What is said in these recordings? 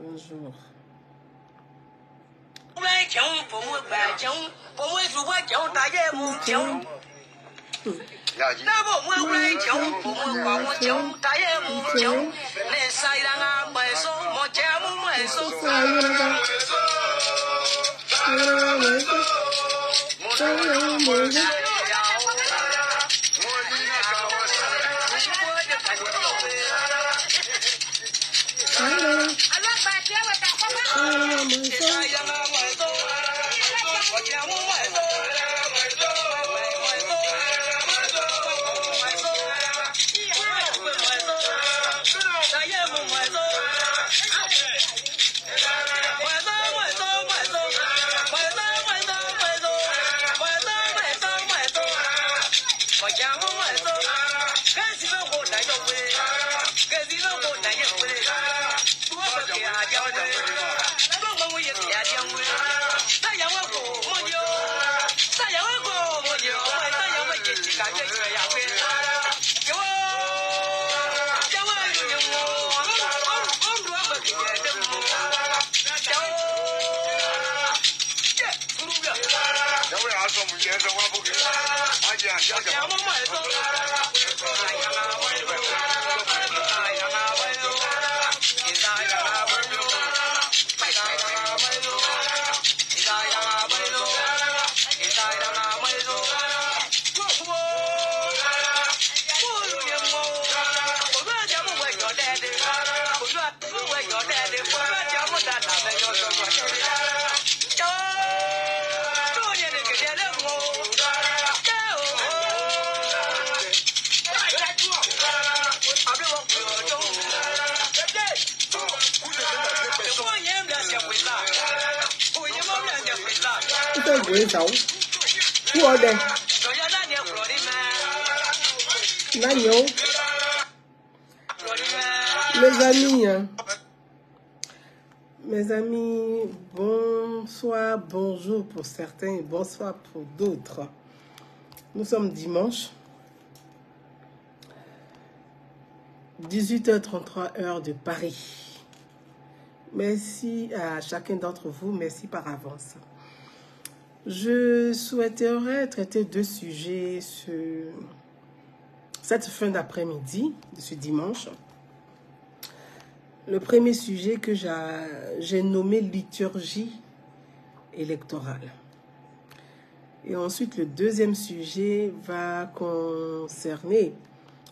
Bonjour. Mes amis, bonsoir, bonjour pour certains et bonsoir pour d'autres. Nous sommes dimanche, 18h33 heure de Paris. Merci à chacun d'entre vous, merci par avance. Je souhaiterais traiter deux sujets cette fin d'après-midi de ce dimanche. Le premier sujet que j'ai nommé liturgie électorale. Et ensuite, le deuxième sujet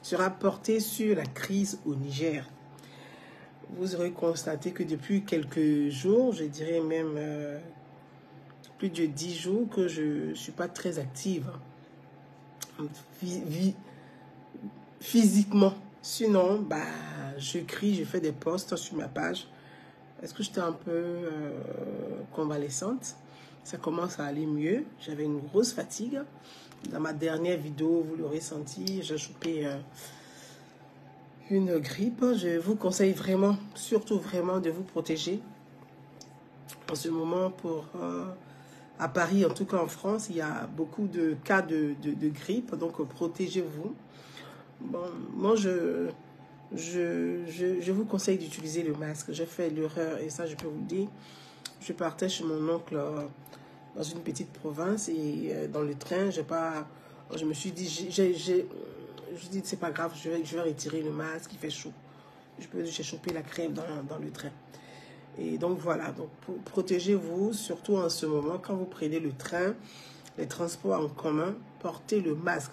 sera porté sur la crise au Niger. Vous aurez constaté que depuis quelques jours, je dirais même plus de 10 jours, que je ne suis pas très active physiquement. Sinon, j'écris, je fais des posts sur ma page. Est-ce que j'étais un peu convalescente? Ça commence à aller mieux. J'avais une grosse fatigue. Dans ma dernière vidéo, vous l'aurez senti, j'ai chopé une grippe. Je vous conseille vraiment, surtout vraiment, de vous protéger. En ce moment, à Paris, en tout cas en France, il y a beaucoup de cas de grippe. Donc, protégez-vous. Bon, moi, je vous conseille d'utiliser le masque. J'ai fait l'erreur, et ça, je peux vous le dire. Je partais chez mon oncle dans une petite province et dans le train, je me suis dit, je dis, c'est pas grave, je vais retirer le masque, il fait chaud. J'ai chopé la crème dans le train. Et donc, voilà. Donc, protégez-vous, surtout en ce moment, quand vous prenez le train, les transports en commun, portez le masque.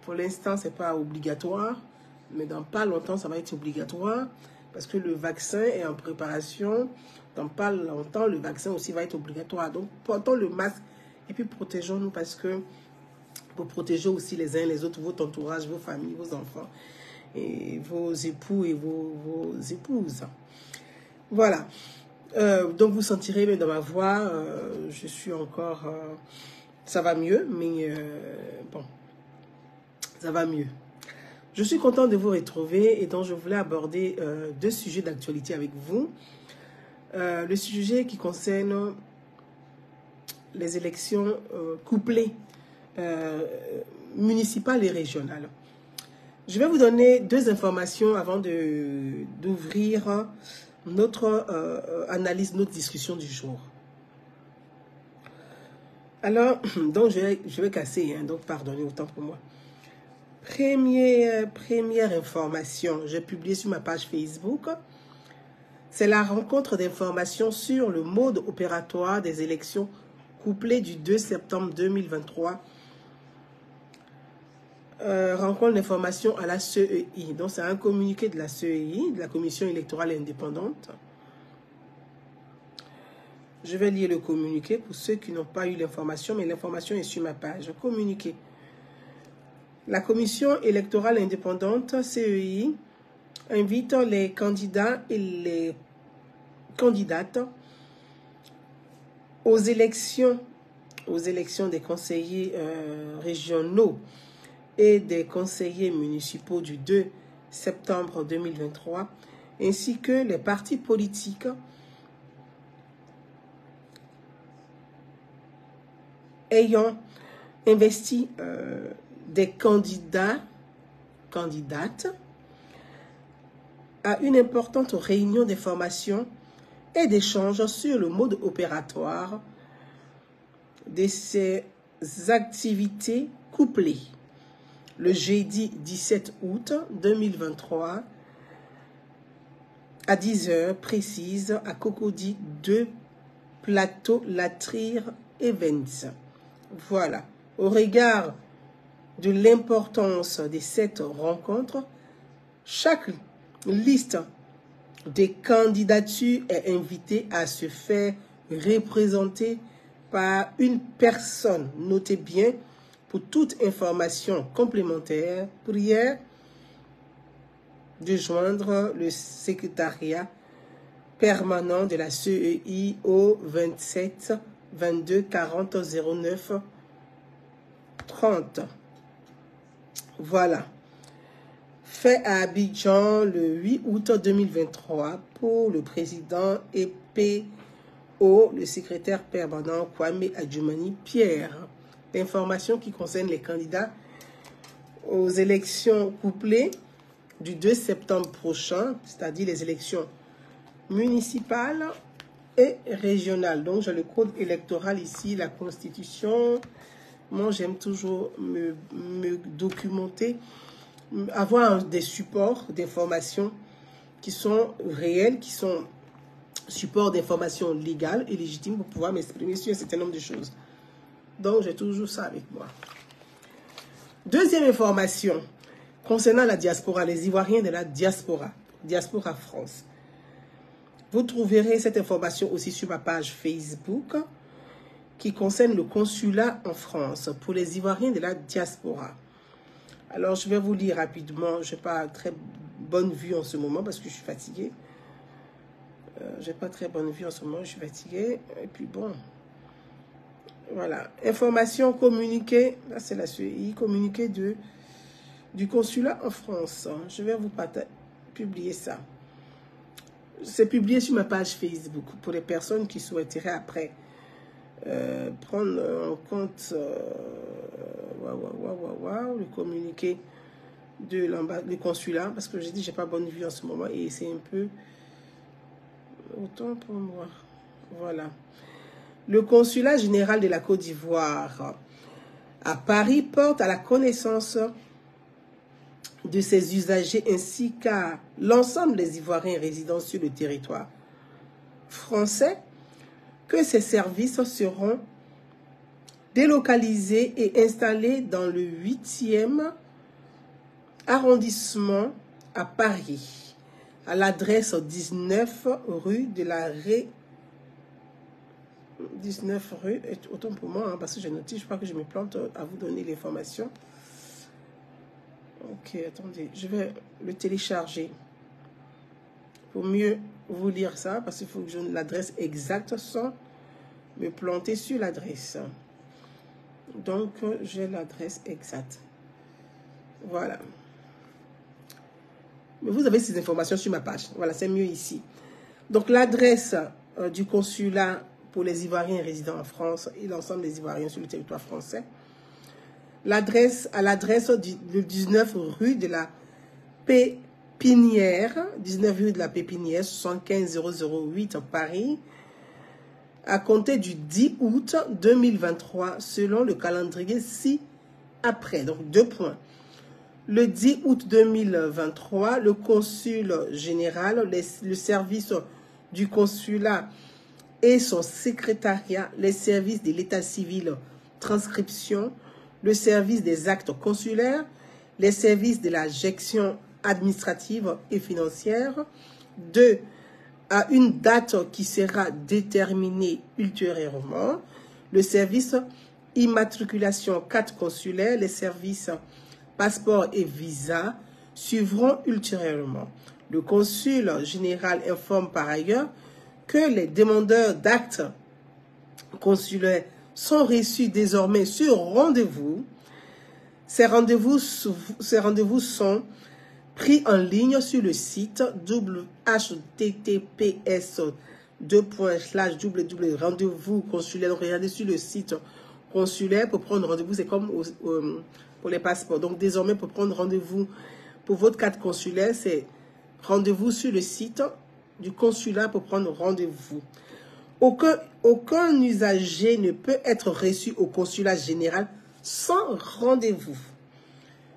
Pour l'instant, ce n'est pas obligatoire, mais dans pas longtemps, ça va être obligatoire parce que le vaccin est en préparation. Dans pas longtemps, le vaccin aussi va être obligatoire. Donc, portons le masque et puis protégeons-nous parce que pour protéger aussi les uns les autres, votre entourage, vos familles, vos enfants, et vos époux et vos épouses. Voilà. Donc, vous sentirez même dans ma voix, je suis encore... ça va mieux, mais bon, ça va mieux. Je suis contente de vous retrouver et donc je voulais aborder deux sujets d'actualité avec vous. Le sujet qui concerne les élections couplées municipales et régionales. Je vais vous donner deux informations avant d'ouvrir notre analyse, notre discussion du jour. Alors, donc je vais casser, hein, donc pardonnez autant pour moi. Première information, j'ai publié sur ma page Facebook, c'est la rencontre d'informations sur le mode opératoire des élections couplées du 2 septembre 2023. Rencontre d'informations à la CEI. Donc, c'est un communiqué de la CEI, de la Commission électorale indépendante. Je vais lire le communiqué pour ceux qui n'ont pas eu l'information, mais l'information est sur ma page. Communiqué. La Commission électorale indépendante, CEI, invite les candidats et les candidates aux élections des conseillers régionaux et des conseillers municipaux du 2 septembre 2023, ainsi que les partis politiques ayant investi des candidates à une importante réunion d'information et d'échange sur le mode opératoire de ces activités couplées. Le jeudi 17 août 2023 à 10 h précise à Cocody 2 Plateau Latrir Events. Voilà. Au regard de l'importance de cette rencontre, chaque liste des candidatures est invitée à se faire représenter par une personne. Notez bien, pour toute information complémentaire, prière de joindre le secrétariat permanent de la CEI au 27 22 40 09 30. Voilà. Fait à Abidjan le 8 août 2023 pour le président et PO, le secrétaire permanent Kwame Adjumani Pierre. Informations qui concernent les candidats aux élections couplées du 2 septembre prochain, c'est-à-dire les élections municipales et régionales. Donc, j'ai le code électoral ici, la constitution. Moi, j'aime toujours me documenter, avoir des supports d'informations qui sont réels, qui sont supports d'informations légales et légitimes pour pouvoir m'exprimer sur un certain nombre de choses. Donc, j'ai toujours ça avec moi. Deuxième information concernant la diaspora, les Ivoiriens de la diaspora France. Vous trouverez cette information aussi sur ma page Facebook qui concerne le consulat en France pour les Ivoiriens de la diaspora. Alors, je vais vous lire rapidement. Je n'ai pas très bonne vue en ce moment parce que je suis fatiguée. Je n'ai pas très bonne vue en ce moment, je suis fatiguée. Et puis bon, voilà. Information communiquée, là c'est la CEI, communiqué du consulat en France. Je vais vous publier ça. C'est publié sur ma page Facebook pour les personnes qui souhaiteraient après prendre en compte le communiqué du consulat, parce que j'ai dit j'ai pas bonne vue en ce moment et c'est un peu autant pour moi. Voilà. Le consulat général de la Côte d'Ivoire à Paris porte à la connaissance de ses usagers ainsi qu'à l'ensemble des Ivoiriens résidant sur le territoire français que ces services seront délocalisés et installés dans le 8e arrondissement à Paris, à l'adresse 19 rue de la 19 rue, autant pour moi, hein, parce que j'ai noté, je crois que je me plante à vous donner l'information. Ok, attendez, je vais le télécharger pour mieux vous lire ça, parce qu'il faut que je donne l'adresse exacte sans me planter sur l'adresse. Donc, j'ai l'adresse exacte. Voilà. Mais vous avez ces informations sur ma page. Voilà, c'est mieux ici. Donc, l'adresse du consulat pour les Ivoiriens résidant en France et l'ensemble des Ivoiriens sur le territoire français. L'adresse à l'adresse du 19 rue de la Pépinière, 19 rue de la Pépinière, 75 008 à Paris, à compter du 10 août 2023, selon le calendrier ci-après. Donc, 2 points. Le 10 août 2023, le consul général, le service du consulat et son secrétariat, les services de l'état civil, transcription, le service des actes consulaires, les services de la gestion administrative et financière, 2. À une date qui sera déterminée ultérieurement, le service immatriculation 4 consulaire, les services passeport et visa suivront ultérieurement. Le consul général informe par ailleurs que les demandeurs d'actes consulaires sont reçus désormais sur rendez-vous. Ces rendez-vous sont pris en ligne sur le site https://rendez-vous consulaire. Donc, regardez sur le site consulaire pour prendre rendez-vous. C'est comme pour les passeports. Donc, désormais, pour prendre rendez-vous pour votre carte consulaire, c'est rendez-vous sur le site du consulat pour prendre rendez-vous. Aucun usager ne peut être reçu au consulat général sans rendez-vous.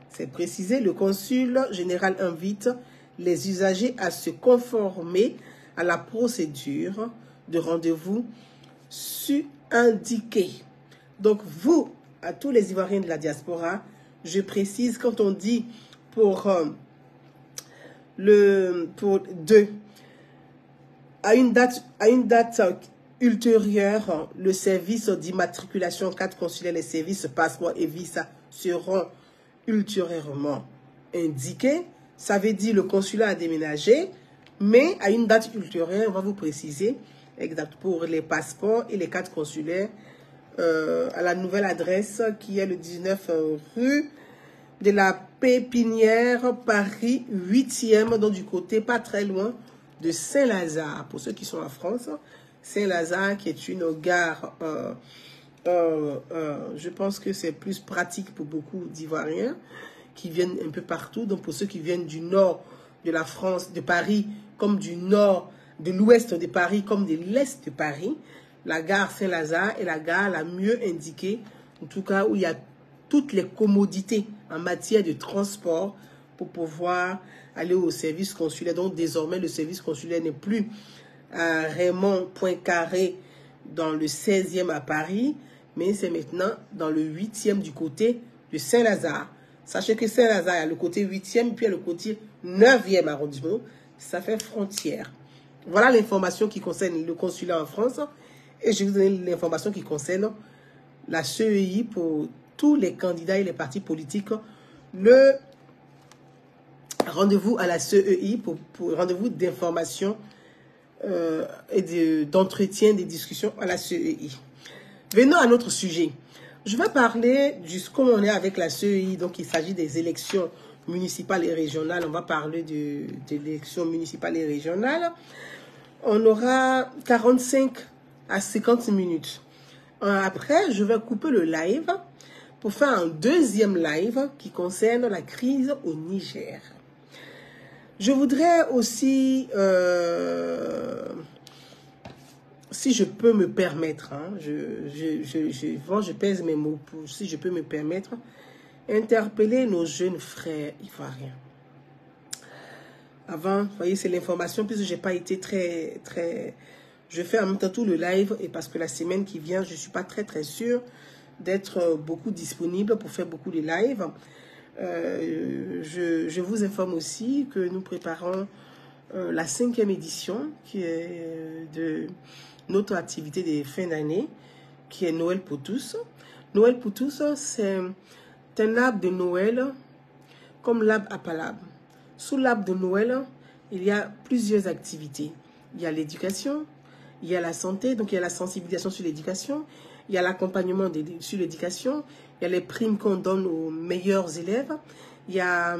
C'est précisé, le consul général invite les usagers à se conformer à la procédure de rendez-vous indiquée. Donc, vous, à tous les Ivoiriens de la diaspora, je précise, quand on dit pour 2, à une date ultérieure, le service d'immatriculation 4 consulaire, les services passeport et visa seront ultérieurement indiqués. Ça veut dire le consulat a déménagé, mais à une date ultérieure, on va vous préciser exact pour les passeports et les cartes consulaires à la nouvelle adresse qui est le 19 rue de la Pépinière, Paris 8e, donc du côté pas très loin de Saint-Lazare. Pour ceux qui sont en France, Saint-Lazare qui est une gare, je pense que c'est plus pratique pour beaucoup d'Ivoiriens qui viennent un peu partout. Donc pour ceux qui viennent du nord de la France, de Paris, comme du nord, de l'ouest de Paris, comme de l'est de Paris, la gare Saint-Lazare est la gare la mieux indiquée, en tout cas où il y a toutes les commodités en matière de transport pour pouvoir aller au service consulaire. Donc désormais, le service consulaire n'est plus à Raymond Poincaré dans le 16e à Paris, mais c'est maintenant dans le 8e du côté de Saint-Lazare. Sachez que Saint-Lazare a le côté 8e, puis il y a le côté 9e arrondissement. Ça fait frontière. Voilà l'information qui concerne le consulat en France. Et je vais vous donner l'information qui concerne la CEI pour tous les candidats et les partis politiques. Le rendez-vous à la CEI pour rendez-vous d'information et d'entretien, des discussions à la CEI. Venons à notre sujet. Je vais parler de comment on est avec la CEI. Donc, il s'agit des élections municipales et régionales. On va parler d'élections municipales et régionales. On aura 45 à 50 minutes. Après, je vais couper le live pour faire un deuxième live qui concerne la crise au Niger. Je voudrais aussi, si je peux me permettre, hein, je pèse mes mots, si je peux me permettre, interpeller nos jeunes frères ivoiriens. Avant, vous voyez, c'est l'information, puisque je n'ai pas été très... Je fais en même temps tout le live, et parce que la semaine qui vient, je ne suis pas très sûre d'être beaucoup disponible pour faire beaucoup de lives. Je vous informe aussi que nous préparons la 5e édition, qui est de notre activité de fin d'année, qui est Noël pour tous. Noël pour tous, c'est un arbre de Noël comme l'arbre à palabre. Sous l'arbre de Noël, il y a plusieurs activités. Il y a l'éducation, il y a la santé, donc il y a la sensibilisation sur l'éducation, il y a l'accompagnement sur l'éducation, il y a les primes qu'on donne aux meilleurs élèves, il y a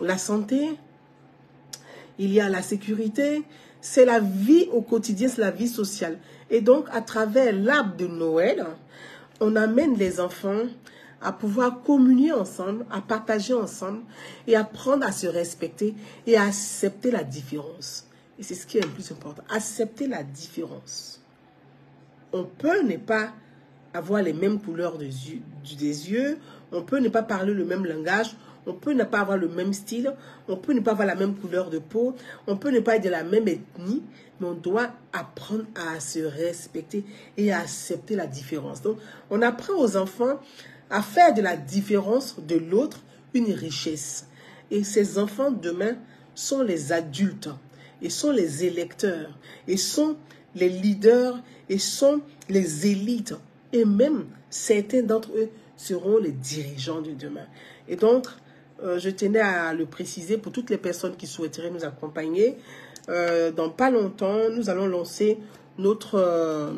la santé, il y a la sécurité, c'est la vie au quotidien, c'est la vie sociale. Et donc, à travers l'arbre de Noël, on amène les enfants à pouvoir communier ensemble, à partager ensemble et apprendre à se respecter et à accepter la différence. Et c'est ce qui est le plus important, accepter la différence. On peut ne pas avoir les mêmes couleurs des yeux, on peut ne pas parler le même langage, on peut ne pas avoir le même style, on peut ne pas avoir la même couleur de peau, on peut ne pas être de la même ethnie, mais on doit apprendre à se respecter et à accepter la différence. Donc, on apprend aux enfants à faire de la différence de l'autre une richesse. Et ces enfants, demain, sont les adultes, et sont les électeurs, et sont les leaders, et sont les élites. Et même, certains d'entre eux seront les dirigeants de demain. Et donc, je tenais à le préciser pour toutes les personnes qui souhaiteraient nous accompagner. Dans pas longtemps, nous allons lancer notre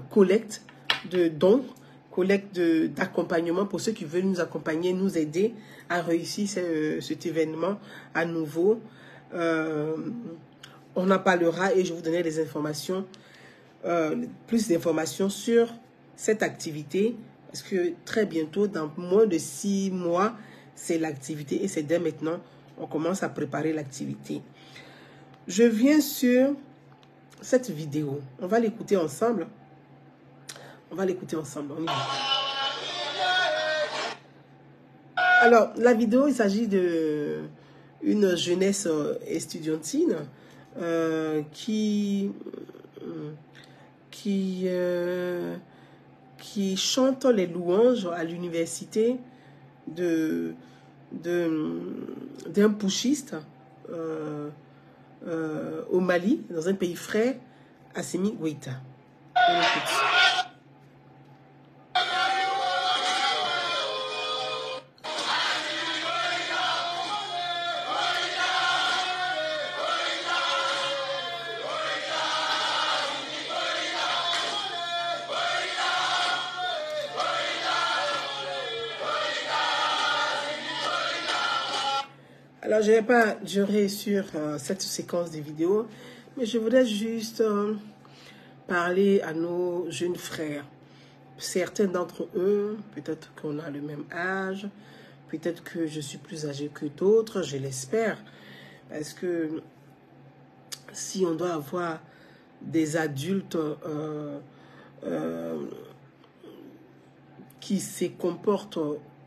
collecte de dons, collecte d'accompagnement pour ceux qui veulent nous accompagner, nous aider à réussir cet événement à nouveau. On en parlera et je vous donnerai des informations, plus d'informations sur cette activité, parce que très bientôt, dans moins de 6 mois, c'est l'activité et c'est dès maintenant, on commence à préparer l'activité. Je viens sur cette vidéo. On va l'écouter ensemble. On va l'écouter ensemble. On y va. Alors, la vidéo, il s'agit d'une jeunesse estudiantine qui chante les louanges à l'université d'un putschiste au Mali, dans un pays frère, Assimi Goïta. On écoute. Alors, je ne vais pas durer sur cette séquence de vidéos, mais je voudrais juste parler à nos jeunes frères. Certains d'entre eux, peut-être qu'on a le même âge, peut-être que je suis plus âgé que d'autres, je l'espère. Parce que si on doit avoir des adultes qui se comportent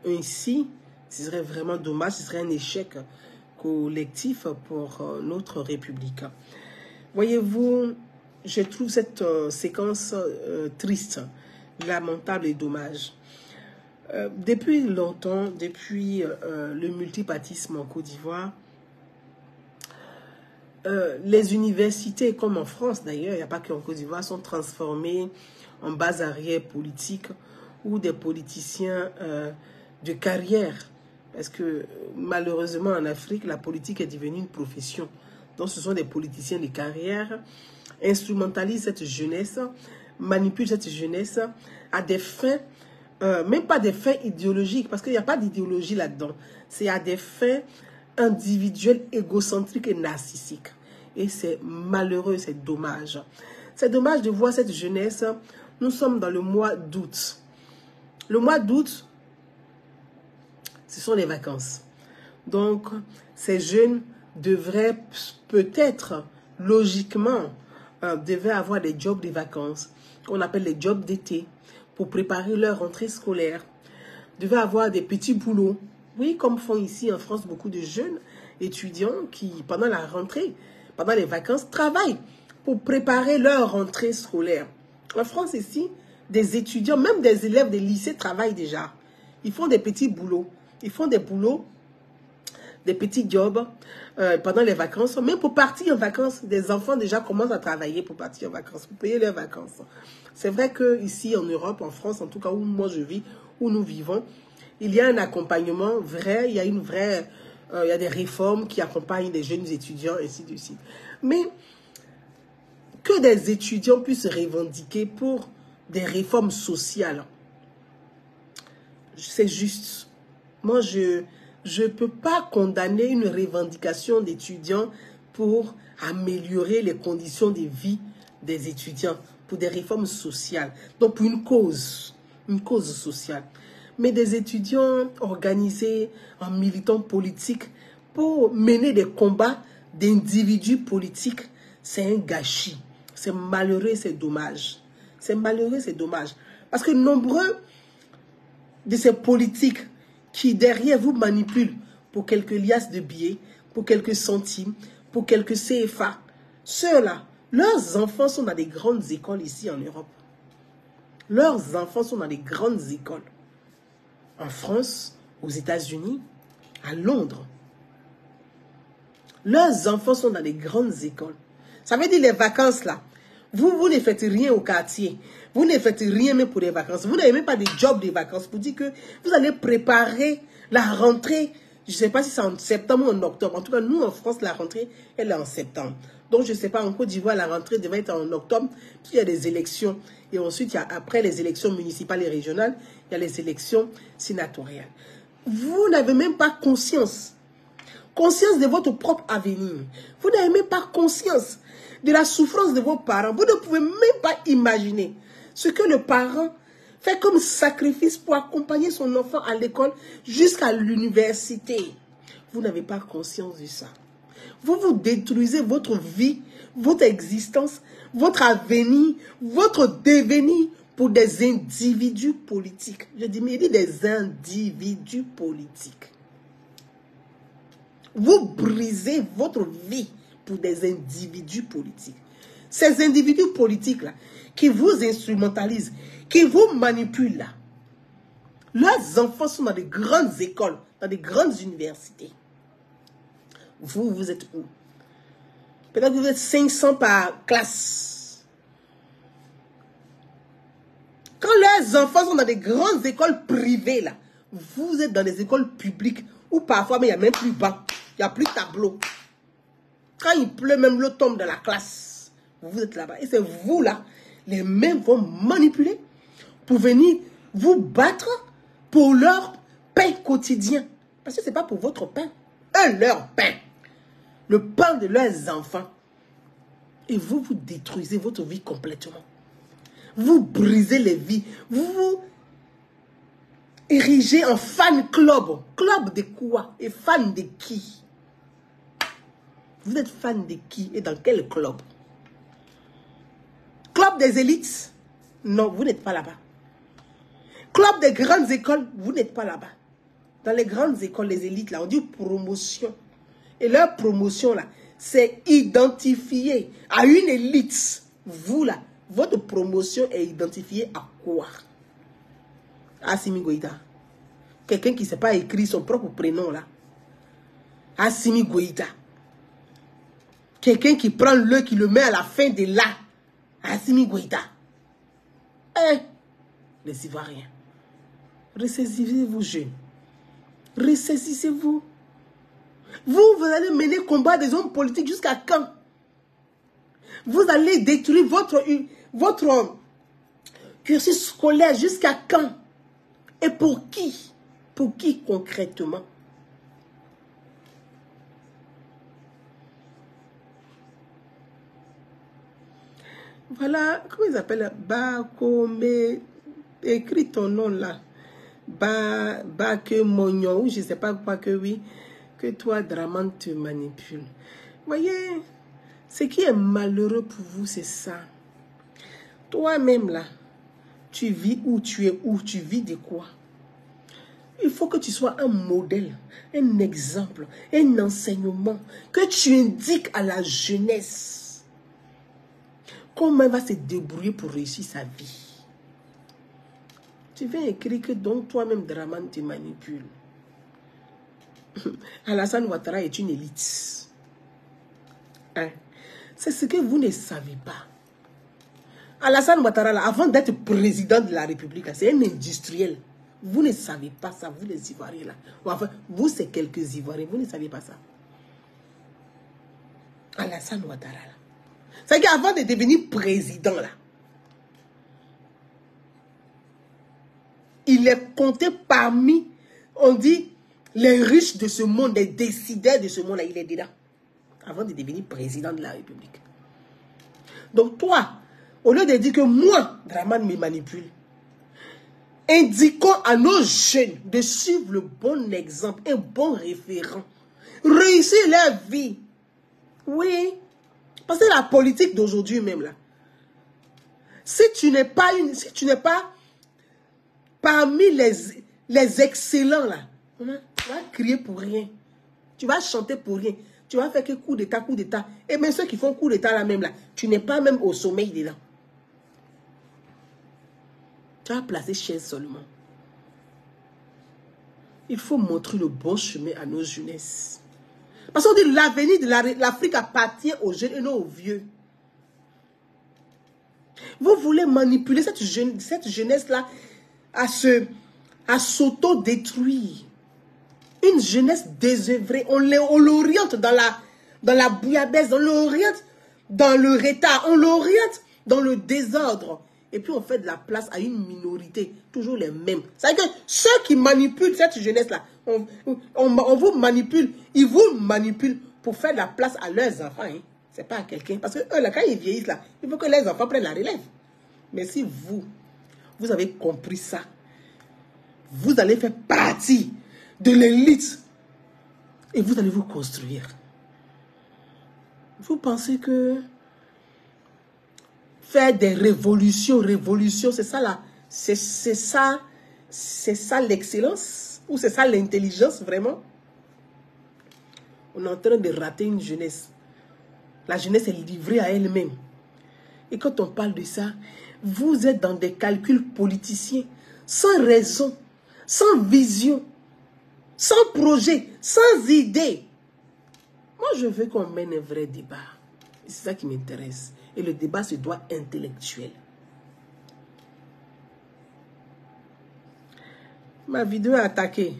ainsi, ce serait vraiment dommage, ce serait un échec collectif pour notre République. Voyez-vous, je trouve cette séquence triste, lamentable et dommage. Depuis longtemps, depuis le multipartisme en Côte d'Ivoire, les universités, comme en France d'ailleurs, il n'y a pas qu'en Côte d'Ivoire, sont transformées en base arrière politique ou des politiciens de carrière. Parce que malheureusement en Afrique, la politique est devenue une profession. Donc ce sont des politiciens de carrière, instrumentalisent cette jeunesse, manipulent cette jeunesse à des fins, même pas des fins idéologiques, parce qu'il n'y a pas d'idéologie là-dedans. C'est à des fins individuelles, égocentriques et narcissiques. Et c'est malheureux, c'est dommage. C'est dommage de voir cette jeunesse. Nous sommes dans le mois d'août. Le mois d'août, ce sont les vacances. Donc, ces jeunes devraient peut-être, logiquement, devaient avoir des jobs de vacances, qu'on appelle les jobs d'été, pour préparer leur rentrée scolaire. Devaient avoir des petits boulots. Oui, comme font ici en France beaucoup de jeunes étudiants qui, pendant la rentrée, pendant les vacances, travaillent pour préparer leur rentrée scolaire. En France ici, des étudiants, même des élèves des lycées travaillent déjà. Ils font des petits boulots. Ils font des boulots, des petits jobs pendant les vacances. Même pour partir en vacances, des enfants déjà commencent à travailler pour partir en vacances, pour payer leurs vacances. C'est vrai qu'ici en Europe, en France, en tout cas où moi je vis, où nous vivons, il y a un accompagnement vrai, il y a une vraie, il y a des réformes qui accompagnent les jeunes étudiants, ainsi de suite. Mais que des étudiants puissent revendiquer pour des réformes sociales, c'est juste. Moi, je ne peux pas condamner une revendication d'étudiants pour améliorer les conditions de vie des étudiants, pour des réformes sociales, donc pour une cause. une cause sociale. Mais des étudiants organisés en militants politiques pour mener des combats d'individus politiques, c'est un gâchis. C'est malheureux, c'est dommage. C'est malheureux, c'est dommage. Parce que nombreux de ces politiques qui derrière vous manipulent pour quelques liasses de billets, pour quelques centimes, pour quelques CFA, ceux-là, leurs enfants sont dans des grandes écoles ici en Europe. Leurs enfants sont dans des grandes écoles. En France, aux États-Unis, à Londres. Leurs enfants sont dans des grandes écoles. Ça veut dire les vacances là. Vous ne faites rien au quartier. Vous ne faites rien même pour les vacances. Vous n'avez même pas de job de vacances. Pour dire que vous allez préparer la rentrée. Je ne sais pas si c'est en septembre ou en octobre. En tout cas, nous en France, la rentrée, elle est en septembre. Donc, je ne sais pas, en Côte d'Ivoire, la rentrée devait être en octobre. Puis il y a des élections. Et ensuite, il y a, après les élections municipales et régionales, il y a les élections sénatoriales. Vous n'avez même pas conscience de votre propre avenir. Vous n'avez même pas conscience de la souffrance de vos parents. Vous ne pouvez même pas imaginer ce que le parent fait comme sacrifice pour accompagner son enfant à l'école jusqu'à l'université. Vous n'avez pas conscience de ça. Vous détruisez votre vie, votre existence, votre avenir, votre devenir pour des individus politiques. Je dis, mais il dit des individus politiques. Vous brisez votre vie pour des individus politiques. Ces individus politiques-là, qui vous instrumentalisent, qui vous manipulent là, leurs enfants sont dans de grandes écoles, dans de grandes universités. Vous êtes où? Peut-être que vous êtes 500 par classe. Quand leurs enfants sont dans des grandes écoles privées là, vous êtes dans des écoles publiques où parfois mais il n'y a même plus banc, il n'y a plus de tableau. Quand il pleut, même l'eau tombe dans la classe. Vous êtes là-bas. Et c'est vous là, les mêmes vont manipuler pour venir vous battre pour leur pain quotidien. Parce que ce n'est pas pour votre pain. Eux, leur pain. Le pain de leurs enfants. Et vous détruisez votre vie complètement. Vous brisez les vies. Vous érigez en fan club. Club de quoi? Et fan de qui? Vous êtes fan de qui? Et dans quel club? Club des élites? Non, vous n'êtes pas là-bas. Club des grandes écoles? Vous n'êtes pas là-bas. Dans les grandes écoles, les élites, là, on dit promotion. Et leur promotion, là, c'est identifié à une élite. Vous, là, votre promotion est identifiée à quoi? Assimi Goïta. Quelqu'un qui ne sait pas écrire son propre prénom, là. Assimi Goïta. Quelqu'un qui prend le, qui le met à la fin de là. Assimi Goïta. Hein? Les Ivoiriens. Ressaisissez-vous, jeunes. Ressaisissez-vous. Vous allez mener combat des hommes politiques jusqu'à quand? Vous allez détruire votre cursus scolaire jusqu'à quand? Et pour qui? Pour qui concrètement? Voilà, comment ils appellent? Bakome, écris ton nom là. Bakemognon, ou je ne sais pas quoi que oui. Que toi, Dramane, te manipule. Voyez, ce qui est malheureux pour vous, c'est ça. Toi-même, là, tu vis où tu es, où tu vis de quoi. Il faut que tu sois un modèle, un exemple, un enseignement, que tu indiques à la jeunesse comment elle va se débrouiller pour réussir sa vie. Tu viens écrire que donc toi-même, Dramane, te manipule. Alassane Ouattara est une élite. Hein? C'est ce que vous ne savez pas. Alassane Ouattara, là, avant d'être président de la République, c'est un industriel. Vous ne savez pas ça, vous les Ivoiriens. Là. Enfin, vous, c'est quelques Ivoiriens, vous ne savez pas ça. Alassane Ouattara, là. C'est qu'avant de devenir président, là, il est compté parmi, on dit, les riches de ce monde, les décideurs de ce monde-là, il est dedans. Avant de devenir président de la République. Donc toi, au lieu de dire que moi, Dramane me manipule, Indiquons à nos jeunes de suivre le bon exemple, un bon référent. Réussir leur vie. Oui. Parce que la politique d'aujourd'hui même là. Si tu n'es pas parmi les excellents là, tu vas crier pour rien. Tu vas chanter pour rien. Tu vas faire que coup d'état, coup d'état. Et même ceux qui font coup d'état là même là, tu n'es pas même au sommeil dedans. Tu vas placer chaise seulement. Il faut montrer le bon chemin à nos jeunesses. Parce qu'on dit l'avenir de l'Afrique appartient aux jeunes et non aux vieux. Vous voulez manipuler cette jeunesse-là à s'auto-détruire. Une jeunesse désœuvrée. On l'oriente dans la bouillabaisse, on l'oriente dans le retard, on l'oriente dans le désordre. Et puis on fait de la place à une minorité, toujours les mêmes. C'est-à-dire que ceux qui manipulent cette jeunesse-là, on vous manipule, ils vous manipulent pour faire de la place à leurs enfants. Hein. Ce n'est pas à quelqu'un. Parce que eux, là, quand ils vieillissent, là, il faut que les enfants prennent la relève. Mais si vous avez compris ça, vous allez faire partie de l'élite et vous allez vous construire. Vous pensez que faire des révolutions, c'est ça là, c'est ça l'excellence ou c'est ça l'intelligence vraiment? On est en train de rater une jeunesse. La jeunesse est livrée à elle-même. Et quand on parle de ça, vous êtes dans des calculs politiciens, sans raison, sans vision, sans projet, sans idée. Moi, je veux qu'on mène un vrai débat. C'est ça qui m'intéresse. Et le débat se doit intellectuel. Ma vidéo est attaquée.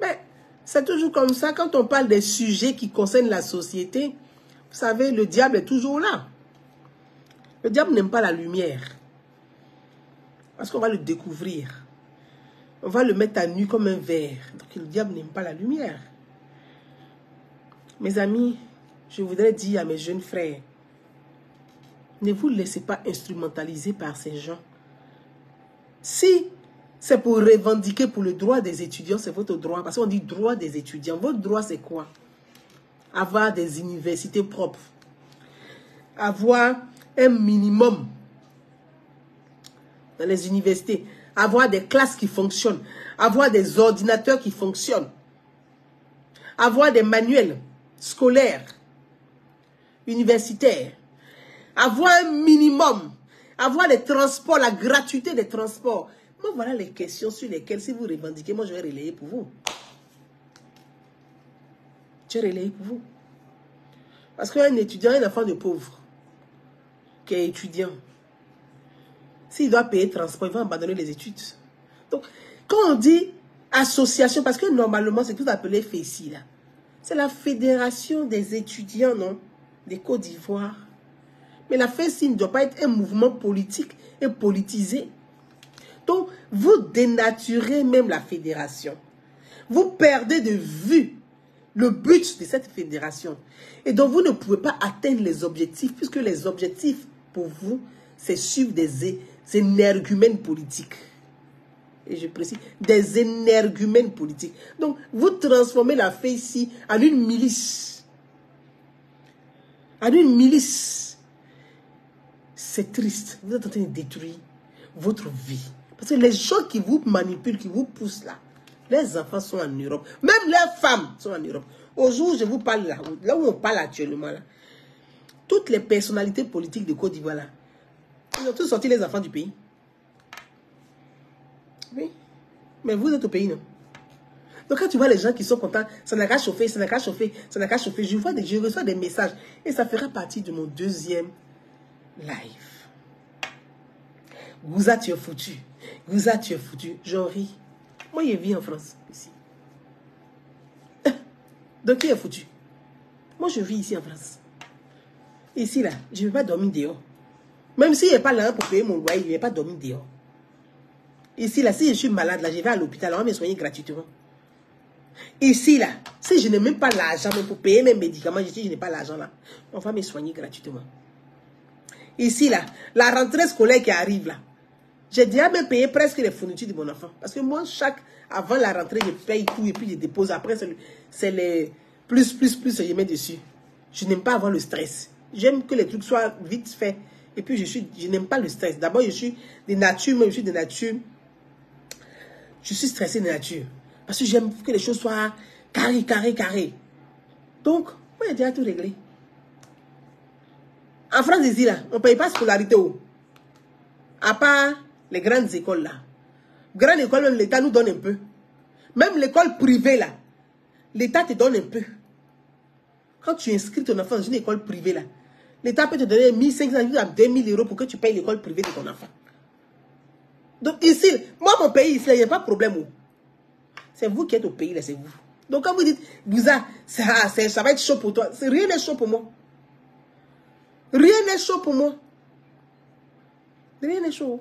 Mais c'est toujours comme ça. Quand on parle des sujets qui concernent la société, vous savez, le diable est toujours là. Le diable n'aime pas la lumière. Parce qu'on va le découvrir. On va le mettre à nu comme un verre. Donc le diable n'aime pas la lumière. Mes amis, je voudrais dire à mes jeunes frères, ne vous laissez pas instrumentaliser par ces gens. Si c'est pour revendiquer pour le droit des étudiants, c'est votre droit. Parce qu'on dit droit des étudiants. Votre droit, c'est quoi? Avoir des universités propres. Avoir un minimum dans les universités. Avoir des classes qui fonctionnent. Avoir des ordinateurs qui fonctionnent. Avoir des manuels scolaires, universitaires. Avoir un minimum. Avoir des transports, la gratuité des transports. Moi, voilà les questions sur lesquelles, si vous revendiquez, moi, je vais relayer pour vous. Je vais relayer pour vous. Parce qu'un étudiant, un enfant de pauvre, qui est étudiant, s'il doit payer le transport, il va abandonner les études. Donc, quand on dit association, parce que normalement, c'est tout appelé FESI, là. C'est la Fédération des étudiants, non, des Côte d'Ivoire. Mais la FESI ne doit pas être un mouvement politique et politisé. Donc, vous dénaturez même la fédération. Vous perdez de vue le but de cette fédération. Et donc, vous ne pouvez pas atteindre les objectifs, puisque les objectifs, pour vous, c'est suivre des énergumènes politiques. Et je précise, des énergumènes politiques. Donc, vous transformez la FESI en une milice. En une milice. C'est triste. Vous êtes en train de détruire votre vie. Parce que les gens qui vous manipulent, qui vous poussent là, les enfants sont en Europe. Même les femmes sont en Europe. Au jour où je vous parle là où on parle actuellement, là, toutes les personnalités politiques de Côte d'Ivoire, là, ils ont tous sorti les enfants du pays. Oui. Mais vous êtes au pays, non? Donc quand tu vois les gens qui sont contents, ça n'a qu'à chauffer, ça n'a qu'à chauffer, ça n'a qu'à chauffer. Je reçois des messages. Et ça fera partie de mon deuxième live. Gouza, tu es foutu. Gouza, tu es foutu. J'en ris. Moi, je vis en France, ici. Donc, qui est foutu? Moi, je vis ici en France. Ici, là, je ne vais pas dormir dehors. Même s'il n'y a pas l'argent pour payer mon loyer, je ne vais pas dormir dehors. Ici, là, si je suis malade, là, je vais à l'hôpital, on va me soigner gratuitement. Ici, là, si je n'ai même pas l'argent pour payer mes médicaments, je n'ai pas l'argent là, on va me soigner gratuitement. Ici, là, la rentrée scolaire qui arrive, là, J'ai déjà même payé presque les fournitures de mon enfant. Parce que moi, avant la rentrée, je paye tout et puis je dépose. Après, c'est les plus, je mets dessus. Je n'aime pas avoir le stress. J'aime que les trucs soient vite faits. Et puis, je n'aime pas le stress. D'abord, je suis de nature, mais je suis de nature. Je suis stressé de nature. Parce que j'aime que les choses soient carrées. Donc, moi, j'ai déjà tout réglé. En France, ici, là, on ne paye pas scolarité. À part les grandes écoles, là. Grande école, même l'État nous donne un peu. Même l'école privée, là, l'État te donne un peu. Quand tu inscris ton enfant dans une école privée, là, l'État peut te donner 1500 à 2000 euros pour que tu payes l'école privée de ton enfant. Donc ici, moi, mon pays, ici, il n'y a pas de problème. C'est vous qui êtes au pays, là, c'est vous. Donc quand vous dites, ça va être chaud pour toi, rien n'est chaud pour moi. Rien n'est chaud pour moi. Rien n'est chaud.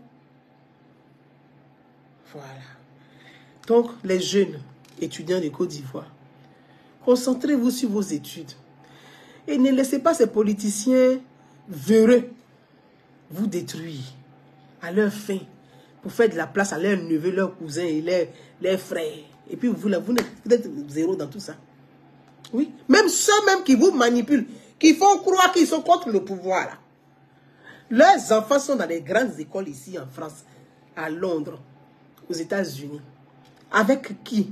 Voilà. Donc, les jeunes étudiants de Côte d'Ivoire, concentrez-vous sur vos études. Et ne laissez pas ces politiciens véreux vous détruire à leur fin pour faire de la place à leurs neveux, leurs cousins et leurs frères. Et puis vous êtes zéro dans tout ça. Oui. Même ceux qui vous manipulent, qui font croire qu'ils sont contre le pouvoir. Là. Leurs enfants sont dans les grandes écoles ici en France, à Londres, aux États-Unis. Avec qui?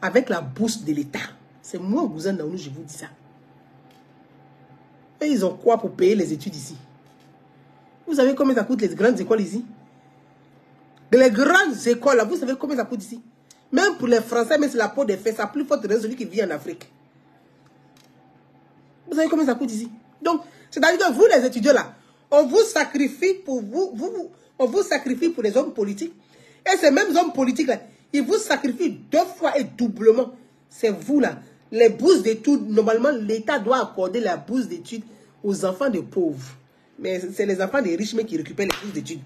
Avec la bourse de l'État. C'est moi, Gouzen Naounou, je vous dis ça. Et ils ont quoi pour payer les études ici? Vous savez combien ça coûte les grandes écoles ici? Les grandes écoles, là, vous savez combien ça coûte ici? Même pour les Français, mais c'est la peau des fesses, ça plus forte que celui qui vit en Afrique. Vous savez combien ça coûte ici? Donc, c'est-à-dire que vous, les étudiants là, on vous sacrifie pour on vous sacrifie pour les hommes politiques. Et ces mêmes hommes politiques là, ils vous sacrifient 2 fois et doublement. C'est vous là. Les bourses d'études, normalement, l'État doit accorder la bourse d'études aux enfants de pauvres. Mais c'est les enfants des riches mais qui récupèrent les bourses d'études.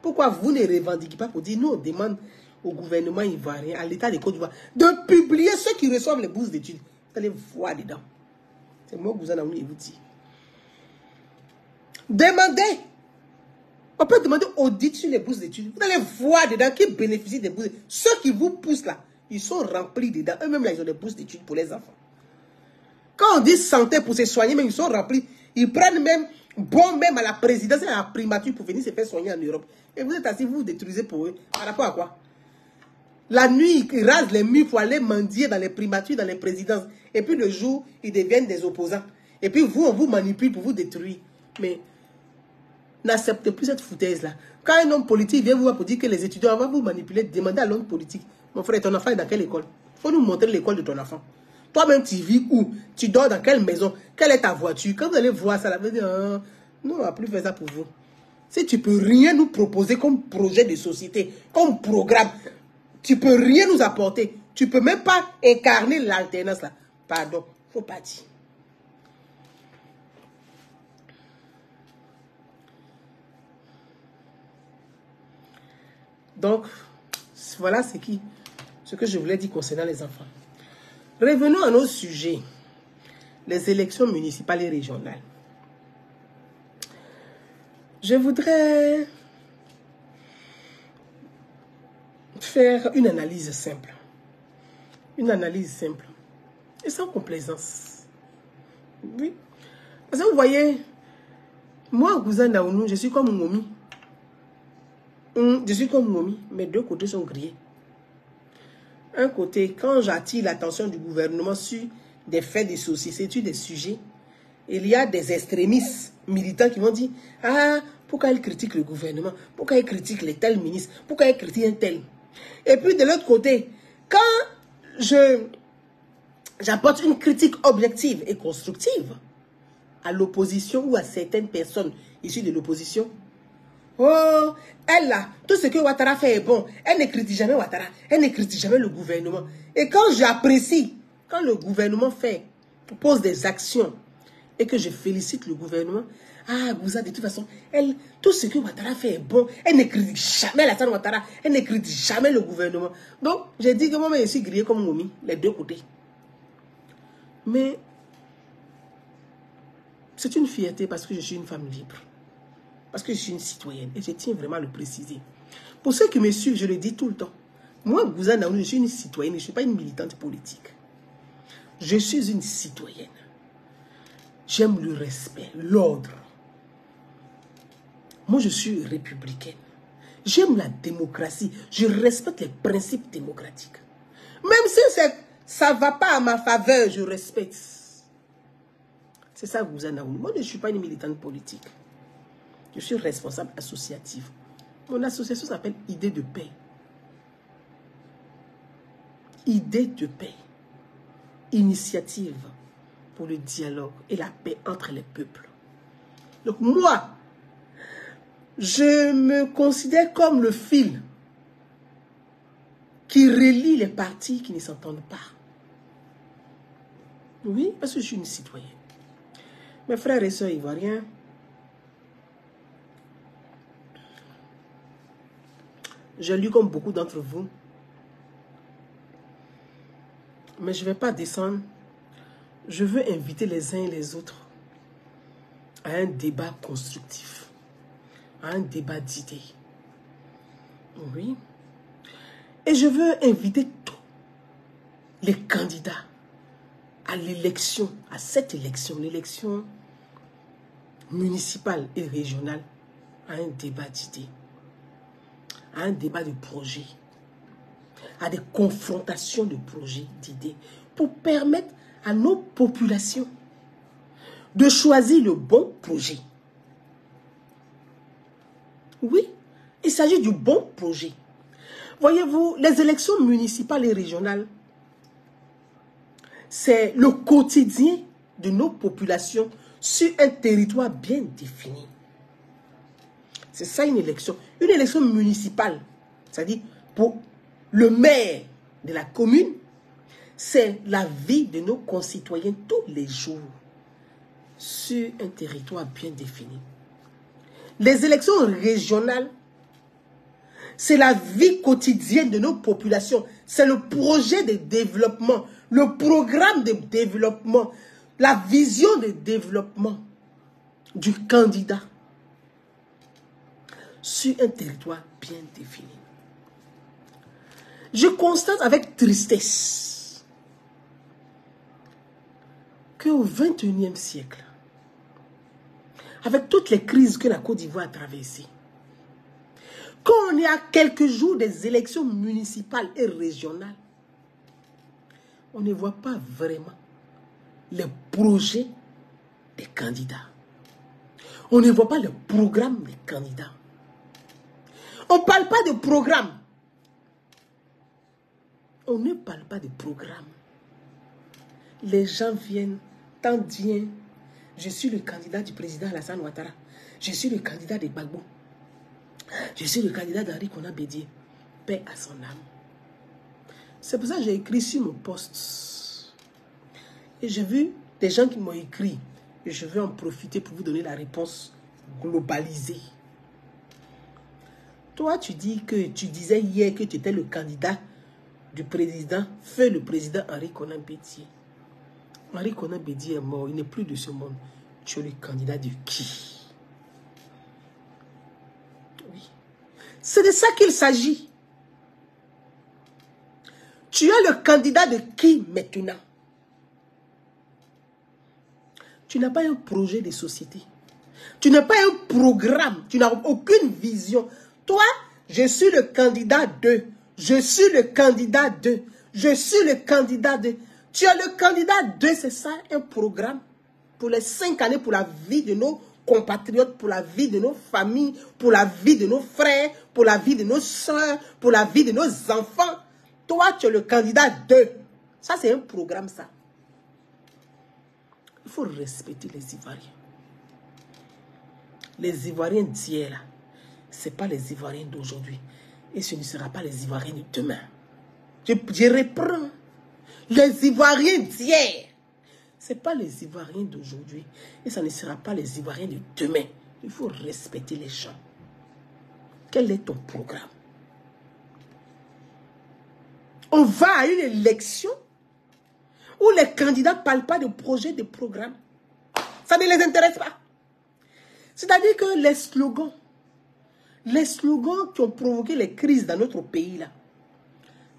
Pourquoi vous ne revendiquez pas pour dire, nous, on demande au gouvernement ivoirien, à l'État de Côte d'Ivoire, de publier ceux qui reçoivent les bourses d'études. Vous allez voir dedans. C'est moi que vous en avez vous dit. Demandez. On peut demander audit sur les bourses d'études. Vous allez voir dedans qui bénéficient des bourses. Ceux qui vous poussent là, ils sont remplis dedans. Eux-mêmes là, ils ont des bourses d'études pour les enfants. Quand on dit santé pour se soigner, même ils sont remplis. Ils prennent même même à la présidence et à la primature pour venir se faire soigner en Europe. Et vous êtes assis, vous vous détruisez pour eux. Par rapport à quoi? La nuit, ils rasent les murs pour aller mendier dans les primatures, dans les présidences. Et puis le jour, ils deviennent des opposants. Et puis vous, on vous manipule pour vous détruire. Mais n'acceptez plus cette foutaise-là. Quand un homme politique vient vous voir pour dire que les étudiants vont vous manipuler, demandez à l'homme politique. Mon frère, ton enfant est dans quelle école? Il faut nous montrer l'école de ton enfant. Toi-même, tu vis où? Tu dors dans quelle maison? Quelle est ta voiture? Quand vous allez voir ça, vous allez dire, ah, non, on ne va plus faire ça pour vous. Si tu ne peux rien nous proposer comme projet de société, comme programme, tu ne peux rien nous apporter. Tu ne peux même pas incarner l'alternance là. Pardon, il faut partir. Donc, voilà ce que je voulais dire concernant les enfants. Revenons à nos sujets. Les élections municipales et régionales. Je voudrais faire une analyse simple. Une analyse simple. Et sans complaisance. Oui. Parce que vous voyez, moi, Gouzen Naounou, je suis comme Momi. Je suis comme Momi. Mes deux côtés sont grillés. Un côté, quand j'attire l'attention du gouvernement sur des faits de société, sur des sujets, il y a des extrémistes militants qui vont dire, ah, pourquoi ils critiquent le gouvernement? Pourquoi ils critiquent les tels ministres? Pourquoi ils critiquent un tel? Et puis de l'autre côté, quand j'apporte une critique objective et constructive à l'opposition ou à certaines personnes issues de l'opposition, oh, elle là, tout ce que Ouattara fait est bon. Elle ne critique jamais Ouattara. Elle ne critique jamais le gouvernement. Et quand j'apprécie, quand le gouvernement pose des actions et que je félicite le gouvernement, ah, Gouza, de toute façon, tout ce que Ouattara fait est bon. Elle ne critique jamais Alassane Ouattara. Elle ne critique jamais le gouvernement. Donc, j'ai dit que moi, je suis grillé comme Momi, les deux côtés. Mais, c'est une fierté parce que je suis une femme libre. Parce que je suis une citoyenne et je tiens vraiment à le préciser. Pour ceux qui me suivent, je le dis tout le temps. Moi, Gouza Naouni, je suis une citoyenne, je ne suis pas une militante politique. Je suis une citoyenne. J'aime le respect, l'ordre. Moi, je suis républicaine. J'aime la démocratie. Je respecte les principes démocratiques. Même si ça ne va pas à ma faveur, je respecte. C'est ça, Gouza Naouni. Moi, je ne suis pas une militante politique. Je suis responsable associative. Mon association s'appelle Idée de paix. Idée de paix. Initiative pour le dialogue et la paix entre les peuples. Donc moi, je me considère comme le fil qui relie les partis qui ne s'entendent pas. Oui, parce que je suis une citoyenne. Mes frères et sœurs ivoiriens, j'ai lu comme beaucoup d'entre vous, mais je ne vais pas descendre. Je veux inviter les uns et les autres à un débat constructif, à un débat d'idées. Oui. Et je veux inviter tous les candidats à l'élection, à cette élection, l'élection municipale et régionale, à un débat d'idées, à un débat de projets, à des confrontations de projets, d'idées, pour permettre à nos populations de choisir le bon projet. Oui, il s'agit du bon projet. Voyez-vous, les élections municipales et régionales, c'est le quotidien de nos populations sur un territoire bien défini. C'est ça une élection. Une élection municipale, c'est-à-dire pour le maire de la commune, c'est la vie de nos concitoyens tous les jours sur un territoire bien défini. Les élections régionales, c'est la vie quotidienne de nos populations. C'est le projet de développement, le programme de développement, la vision de développement du candidat sur un territoire bien défini. Je constate avec tristesse qu'au XXIe siècle, avec toutes les crises que la Côte d'Ivoire a traversées, quand on est à quelques jours des élections municipales et régionales, on ne voit pas vraiment les projets des candidats. On ne voit pas le programme des candidats. On ne parle pas de programme. On ne parle pas de programme. Les gens viennent, tant bien. Je suis le candidat du président Alassane Ouattara. Je suis le candidat de Gbagbo. Je suis le candidat d'Henri Konan Bédié. Paix à son âme. C'est pour ça que j'ai écrit sur mon post. Et j'ai vu des gens qui m'ont écrit. Et je vais en profiter pour vous donner la réponse globalisée. Toi, tu disais hier que tu étais le candidat du président, feu le président Henri Konan Bédié. Henri Konan Bédié est mort, il n'est plus de ce monde. Tu es le candidat de qui? Oui. C'est de ça qu'il s'agit. Tu es le candidat de qui maintenant? Tu n'as pas un projet de société. Tu n'as pas un programme. Tu n'as aucune vision. Toi, je suis le candidat de. Je suis le candidat de. Je suis le candidat de. Tu es le candidat de. C'est ça un programme pour les 5 années, pour la vie de nos compatriotes, pour la vie de nos familles, pour la vie de nos frères, pour la vie de nos soeurs, pour la vie de nos enfants. Toi, tu es le candidat de. Ça, c'est un programme, ça. Il faut respecter les Ivoiriens. Les Ivoiriens d'hier, là, ce n'est pas les Ivoiriens d'aujourd'hui. Et ce ne sera pas les Ivoiriens de demain. Je reprends. Les Ivoiriens d'hier, ce n'est pas les Ivoiriens d'aujourd'hui. Et ça ne sera pas les Ivoiriens de demain. Il faut respecter les gens. Quel est ton programme? On va à une élection où les candidats ne parlent pas de projet, de programme. Ça ne les intéresse pas. C'est-à-dire que les slogans, Les slogans qui ont provoqué les crises dans notre pays, là,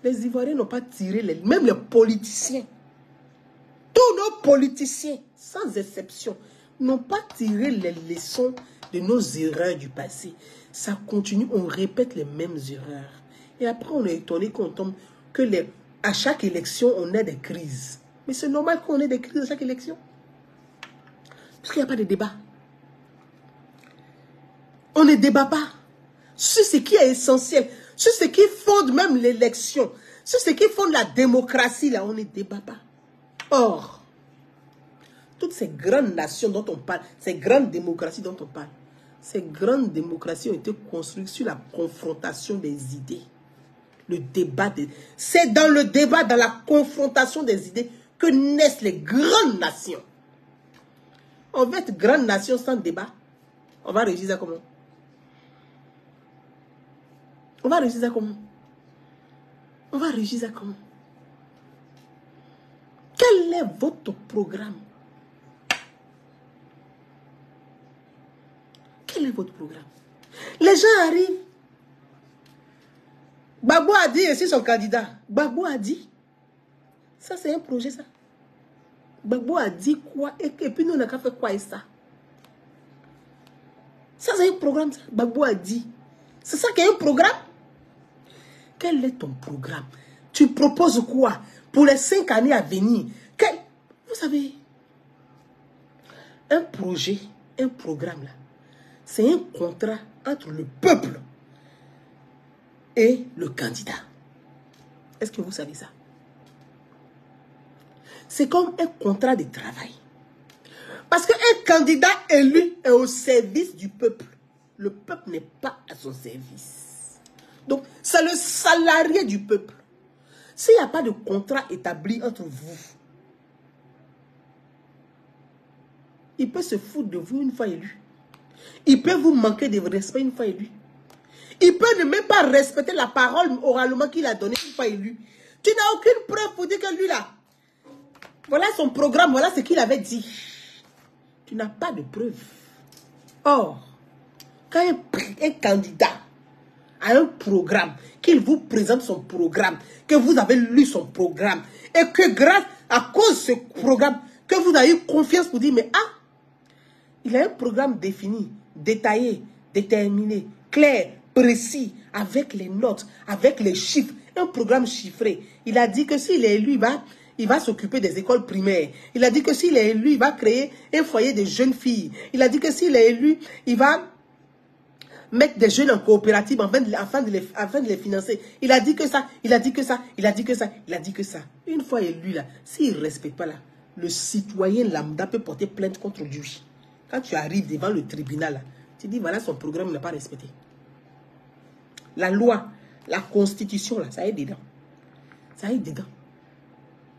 les Ivoiriens n'ont pas tiré, même les politiciens, tous nos politiciens, sans exception, n'ont pas tiré les leçons de nos erreurs du passé. Ça continue, on répète les mêmes erreurs. Et après, on est étonné qu'on tombe que à chaque élection, on a des crises. Mais c'est normal qu'on ait des crises à chaque élection. Parce qu'il n'y a pas de débat. On ne débat pas sur ce qui est essentiel, sur ce qui fonde même l'élection, sur ce qui fonde la démocratie, là, on ne débat pas. Or, toutes ces grandes nations dont on parle, ces grandes démocraties dont on parle, ces grandes démocraties ont été construites sur la confrontation des idées. Le débat, c'est dans le débat, dans la confrontation des idées que naissent les grandes nations. On veut être grande nation sans débat. On va réussir ça comment? On va réussir ça comment? On va réussir ça comment? Quel est votre programme? Quel est votre programme? Les gens arrivent. Gbagbo a dit, et c'est son candidat. Gbagbo a dit. Ça, c'est un projet, ça. Gbagbo a dit quoi? Et puis nous, on n'a qu'à faire quoi et ça? Ça, c'est un programme, ça. Gbagbo a dit. C'est ça qui est un programme? Quel est ton programme? Tu proposes quoi pour les 5 années à venir? Vous savez, un projet, un programme, là, c'est un contrat entre le peuple et le candidat. Est-ce que vous savez ça? C'est comme un contrat de travail. Parce qu'un candidat élu est au service du peuple. Le peuple n'est pas à son service. Donc, c'est le salarié du peuple. S'il n'y a pas de contrat établi entre vous, il peut se foutre de vous une fois élu. Il peut vous manquer de respect une fois élu. Il peut ne même pas respecter la parole oralement qu'il a donnée une fois élu. Tu n'as aucune preuve pour dire que lui là, voilà son programme, voilà ce qu'il avait dit. Tu n'as pas de preuve. Or, quand un candidat a un programme, qu'il vous présente son programme, que vous avez lu son programme, et que grâce à cause de ce programme, que vous avez eu confiance pour dire, mais ah, il a un programme défini, détaillé, déterminé, clair, précis, avec les notes, avec les chiffres, un programme chiffré. Il a dit que s'il est élu, il va s'occuper des écoles primaires. Il a dit que s'il est élu, il va créer un foyer de jeunes filles. Il a dit que s'il est élu, il va mettre des jeunes en coopérative afin de les financer. Il a dit que ça, il a dit que ça, il a dit que ça, il a dit que ça. Une fois élu, là, s'il ne respecte pas, là, le citoyen lambda peut porter plainte contre lui. Quand tu arrives devant le tribunal, là, tu dis, voilà, son programme n'est pas respecté. La loi, la constitution, là, ça est dedans. Ça est dedans.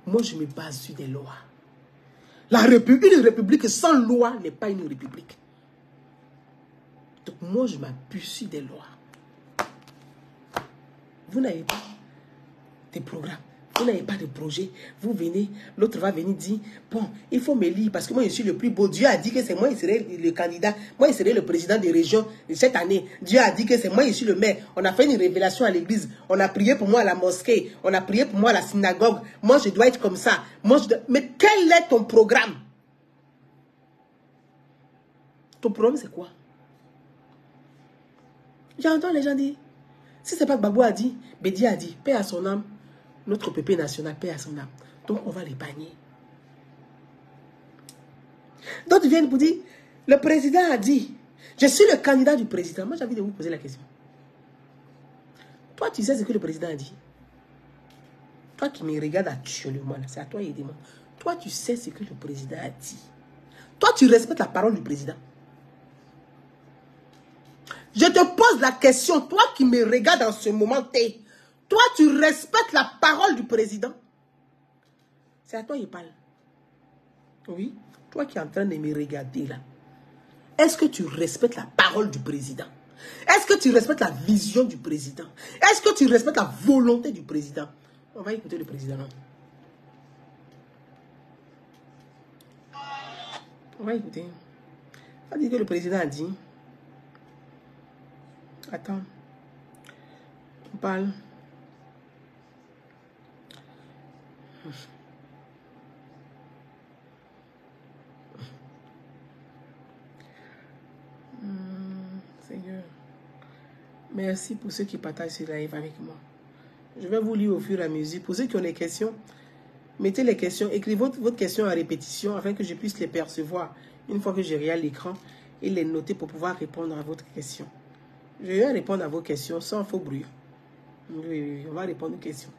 Moi, je me base sur des lois. Une république sans loi n'est pas une république. Donc, moi, je m'appuie sur des lois. Vous n'avez pas de programme. Vous n'avez pas de projet. Vous venez, l'autre va venir dire, bon, il faut me lire parce que moi, je suis le plus beau. Dieu a dit que c'est moi qui serai le candidat. Moi, je serai le président des régions cette année. Dieu a dit que c'est moi qui suis le maire. On a fait une révélation à l'église. On a prié pour moi à la mosquée. On a prié pour moi à la synagogue. Moi, je dois être comme ça. Mais quel est ton programme? Ton programme, c'est quoi? J'entends les gens dire, si ce n'est pas Gbagbo a dit, Bédi a dit, paix à son âme, notre pépé national, paix à son âme. Donc on va l'épargner. D'autres viennent pour dire, le président a dit, je suis le candidat du président. Moi j'ai envie de vous poser la question. Toi tu sais ce que le président a dit? Toi qui me regardes actuellement, c'est à toi et moi. Toi tu sais ce que le président a dit. Toi tu respectes la parole du président. Je te pose la question, toi qui me regardes en ce moment, toi tu respectes la parole du président? C'est à toi qu'il parle. Oui, toi qui es en train de me regarder là. Est-ce que tu respectes la parole du président? Est-ce que tu respectes la vision du président? Est-ce que tu respectes la volonté du président? On va écouter le président. On va écouter. On va dire que le président a dit, Attends. On parle. Seigneur. Merci pour ceux qui partagent ce live avec moi. Je vais vous lire au fur et à mesure. Pour ceux qui ont des questions, mettez les questions. Écrivez votre question à répétition afin que je puisse les percevoir une fois que je regarde l'écran et les noter pour pouvoir répondre à votre question. Je vais répondre à vos questions sans faux bruit. Oui, on va répondre aux questions.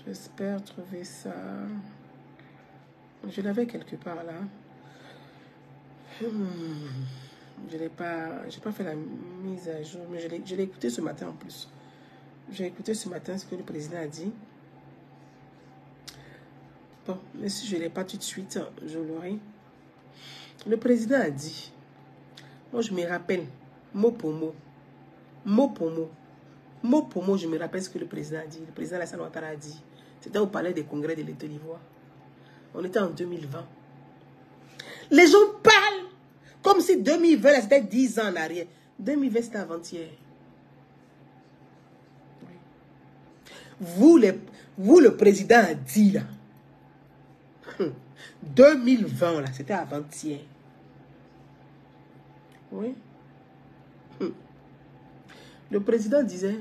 J'espère trouver ça. Je l'avais quelque part là. Je n'ai pas fait la mise à jour, mais je l'ai écouté ce matin en plus. J'ai écouté ce matin ce que le président a dit. Bon, mais si je ne l'ai pas tout de suite, je l'aurai. Le président a dit, moi je me rappelle, mot pour mot, je me rappelle ce que le président a dit. Le président Alassane Ouattara a dit. C'était au palais des congrès de l'État d'Ivoire. On était en 2020. Les gens parlent comme si 2020, c'était 10 ans en arrière. 2020, c'était avant-hier. Vous, le président a dit là. 2020, là, c'était avant-hier. Oui. Le président disait,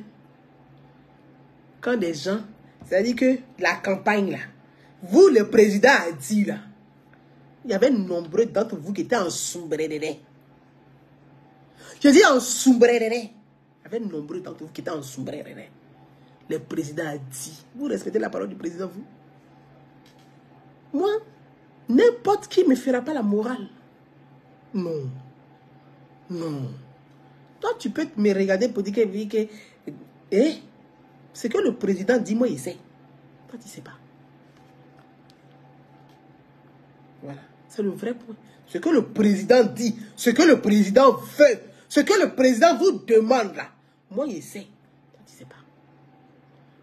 quand des gens, c'est-à-dire que la campagne là, vous, le président a dit là, il y avait nombreux d'entre vous qui étaient en sombreré. Je dis en sombreré. Il y avait nombreux d'entre vous qui étaient en sombreré. Le président a dit, vous respectez la parole du président, vous? Moi, n'importe qui ne me fera pas la morale. Non. Non. Toi, tu peux me regarder pour dire que ce que le président dit, moi, il sait. Toi, tu ne sais pas. Voilà. C'est le vrai point. Ce que le président dit, ce que le président veut, ce que le président vous demande là, moi, il sait. Toi, tu ne sais pas.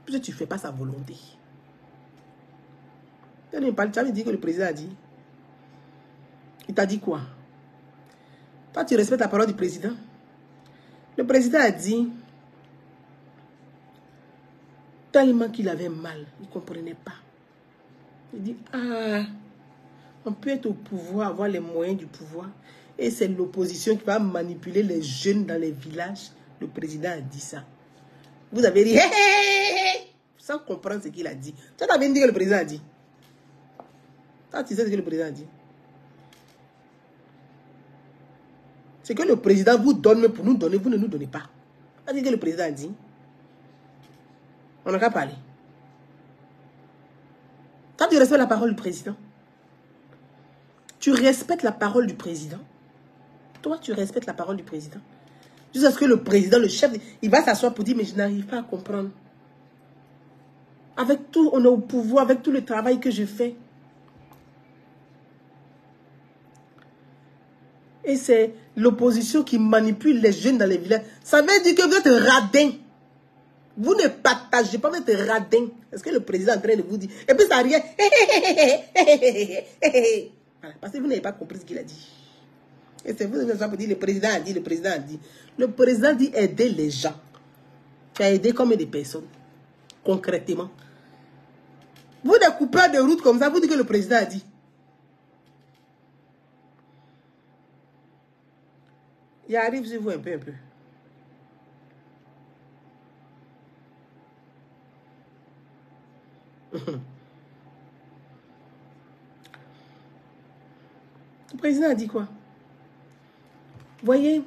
Parce que tu ne fais pas sa volonté. Tu as dit que le président a dit. Il t'a dit quoi? Toi, tu respectes la parole du président. Le président a dit, tellement qu'il avait mal, il ne comprenait pas. Il dit, on peut être au pouvoir, avoir les moyens du pouvoir, et c'est l'opposition qui va manipuler les jeunes dans les villages. Le président a dit ça. Vous avez dit, sans comprendre ce qu'il a dit. Tu as bien dit que le président a dit. Toi, tu sais ce que le président a dit. C'est que le président vous donne, mais pour nous donner, vous ne nous donnez pas. Tu as dit que le président a dit. On n'a qu'à parler. Quand tu respectes la parole du président, tu respectes la parole du président. Toi, tu respectes la parole du président. Jusqu'à ce que le président, le chef, il va s'asseoir pour dire, mais je n'arrive pas à comprendre. Avec tout, on est au pouvoir, avec tout le travail que je fais. Et c'est l'opposition qui manipule les jeunes dans les villages. Ça veut dire que vous êtes radin. Vous ne partagez pas, vous êtes radin. Est-ce que le président est en train de vous dire? Et puis ça rien. Voilà, parce que vous n'avez pas compris ce qu'il a dit. Et c'est vous qui avez dit, le président a dit, le président a dit. Le président dit aider les gens. Tu as aidé combien de personnes? Concrètement. Vous, des coupeurs de route comme ça, vous dites que le président a dit. Il arrive sur vous un peu. Le président a dit quoi? Voyez,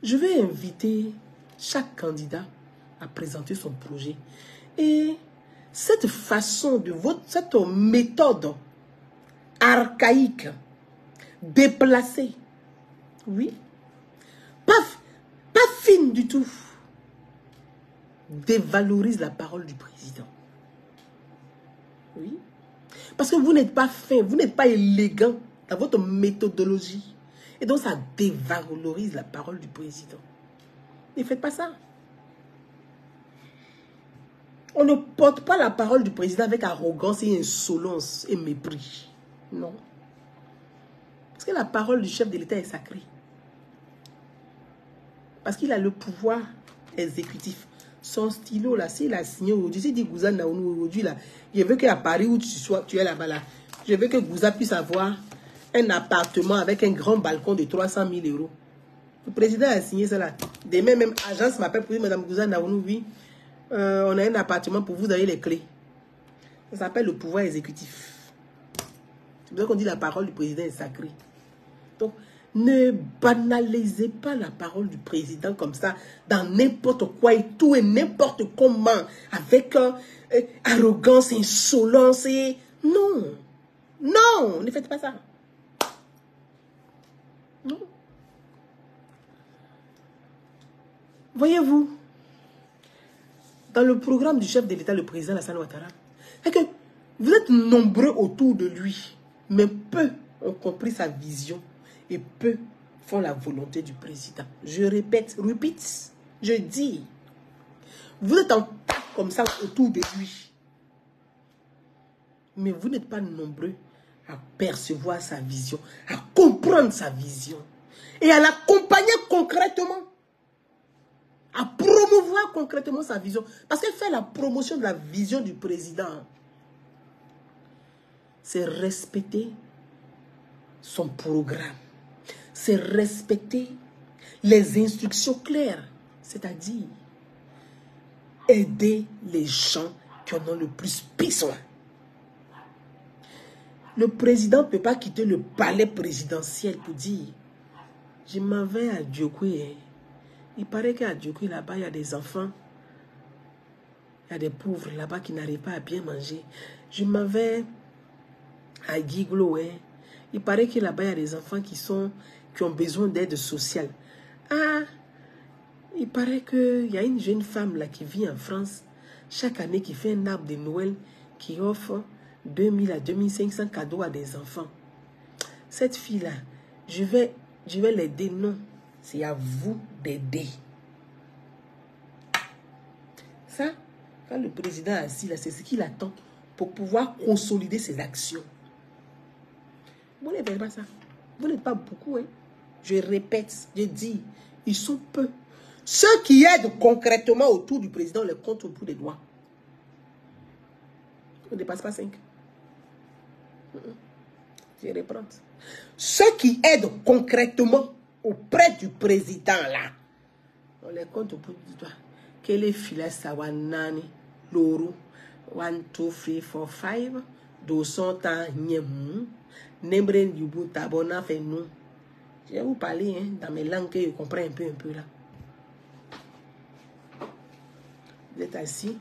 je vais inviter chaque candidat à présenter son projet. Et cette façon de vote, cette méthode archaïque, déplacée, oui, pas fine du tout, dévalorise la parole du président. Oui. Parce que vous n'êtes pas fin, vous n'êtes pas élégant dans votre méthodologie. Et donc ça dévalorise la parole du président. Ne faites pas ça. On ne porte pas la parole du président avec arrogance et insolence et mépris. Non. Parce que la parole du chef de l'État est sacrée. Parce qu'il a le pouvoir exécutif. Son stylo, là, s'il a signé aujourd'hui, s'il dit Gouza Naounou aujourd'hui, là, je veux qu'à Paris où tu es là-bas, là, je veux que Gouza puisse avoir un appartement avec un grand balcon de 300 000 euros. Le président a signé ça là. Demain, même agence m'appelle pour dire, Madame Gouza Naounou, oui, on a un appartement pour vous, vous avez les clés. Ça s'appelle le pouvoir exécutif. C'est pour ça qu'on dit la parole du président est sacrée. Donc, ne banalisez pas la parole du président comme ça, dans n'importe quoi et tout et n'importe comment, avec arrogance, insolence et... Non, non, ne faites pas ça. Non. Voyez-vous, dans le programme du chef de l'État, le président Alassane Ouattara, c'est que vous êtes nombreux autour de lui, mais peu ont compris sa vision et peu font la volonté du président. Je répète, je dis, vous êtes en tas comme ça autour de lui, mais vous n'êtes pas nombreux à percevoir sa vision, à comprendre sa vision et à l'accompagner concrètement, à promouvoir concrètement sa vision. Parce qu'elle fait la promotion de la vision du président. C'est respecter son programme. C'est respecter les instructions claires. C'est-à-dire aider les gens qui en ont le plus besoin. Le président ne peut pas quitter le palais présidentiel pour dire « Je m'en vais à Diokoué. Il paraît qu'à Diokoué, là-bas, il y a des enfants. Il y a des pauvres là-bas qui n'arrivent pas à bien manger. Je m'en vais à Guiglo. Il paraît que là-bas, il y a des enfants qui ont besoin d'aide sociale. Ah, il paraît qu'il y a une jeune femme là qui vit en France, chaque année qui fait un arbre de Noël qui offre 2000 à 2500 cadeaux à des enfants. Cette fille-là, je vais l'aider. Non, c'est à vous d'aider. Ça, quand le président est assis là, c'est ce qu'il attend pour pouvoir consolider ses actions. Vous ne faites pas ça. Vous n'êtes pas beaucoup. Hein? Je répète, je dis, ils sont peu. Ceux qui aident concrètement autour du président, on les compte au bout des doigts. On ne dépasse pas 5. Je reprends. Ceux qui aident concrètement auprès du président, là, on les compte au bout du doigt. Quel est filet sawanani, loro, 1, 2, 3, 4, 5, 200 ans, Nembren Yubu Tabona fait nous. Je vais vous parler hein, dans mes langues que je comprends un peu là. Vous êtes assis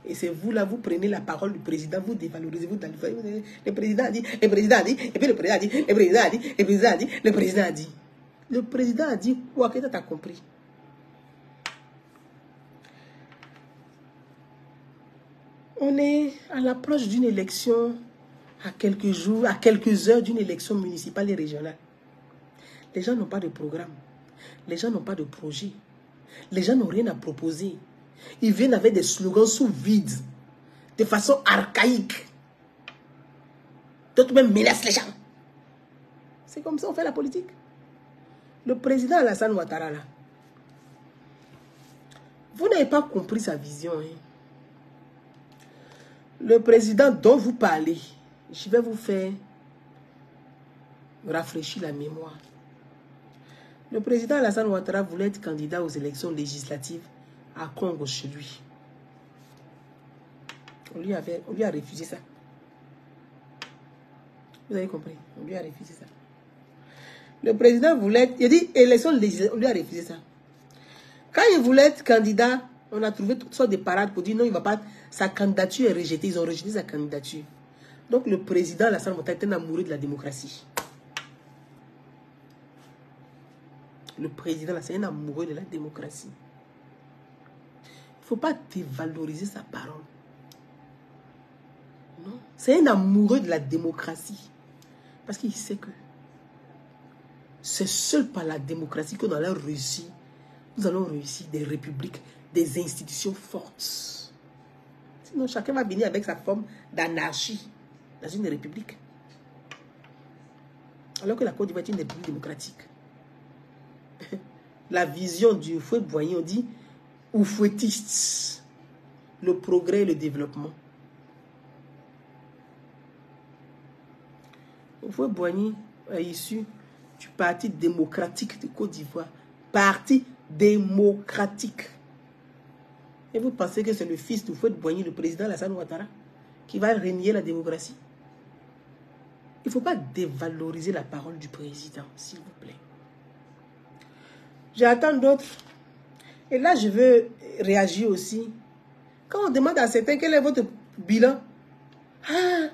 et c'est vous là, vous prenez la parole du président, vous dévalorisez, vous le président a dit, le président a dit, et puis le président a dit, le président a dit, le président a dit, le président a dit. Le président a dit quoi que tu as compris? On est à l'approche d'une élection, à quelques jours, à quelques heures d'une élection municipale et régionale. Les gens n'ont pas de programme. Les gens n'ont pas de projet. Les gens n'ont rien à proposer. Ils viennent avec des slogans sous vide, de façon archaïque. D'autres même menacent les gens. C'est comme ça qu'on fait la politique. Le président Alassane Ouattara, là, vous n'avez pas compris sa vision. Hein? Le président dont vous parlez, je vais vous faire rafraîchir la mémoire. Le président Alassane Ouattara voulait être candidat aux élections législatives à Congo chez lui. On lui a refusé ça. Vous avez compris? On lui a refusé ça. Le président voulait être... Il a dit élection législative, on lui a refusé ça. Quand il voulait être candidat, on a trouvé toutes sortes de parades pour dire non, il ne va pas... Sa candidature est rejetée. Ils ont rejeté sa candidature. Donc le président Alassane Ouattara est un amoureux de la démocratie. Le président, c'est un amoureux de la démocratie. Il ne faut pas dévaloriser sa parole. Non. C'est un amoureux de la démocratie. Parce qu'il sait que c'est seul par la démocratie que nous allons réussir des républiques, des institutions fortes. Sinon, chacun va venir avec sa forme d'anarchie dans une république. Alors que la Côte d'Ivoire est une des plus démocratiques. La vision du Houphouët-Boigny, on dit oufouettiste, le progrès et le développement. Houphouët-Boigny est issu du Parti démocratique de Côte d'Ivoire. Parti démocratique. Et vous pensez que c'est le fils de Houphouët-Boigny, le président Alassane Ouattara, qui va régner la démocratie? Il ne faut pas dévaloriser la parole du président, s'il vous plaît. J'attends d'autres. Et là, je veux réagir aussi. Quand on demande à certains quel est votre bilan, ah,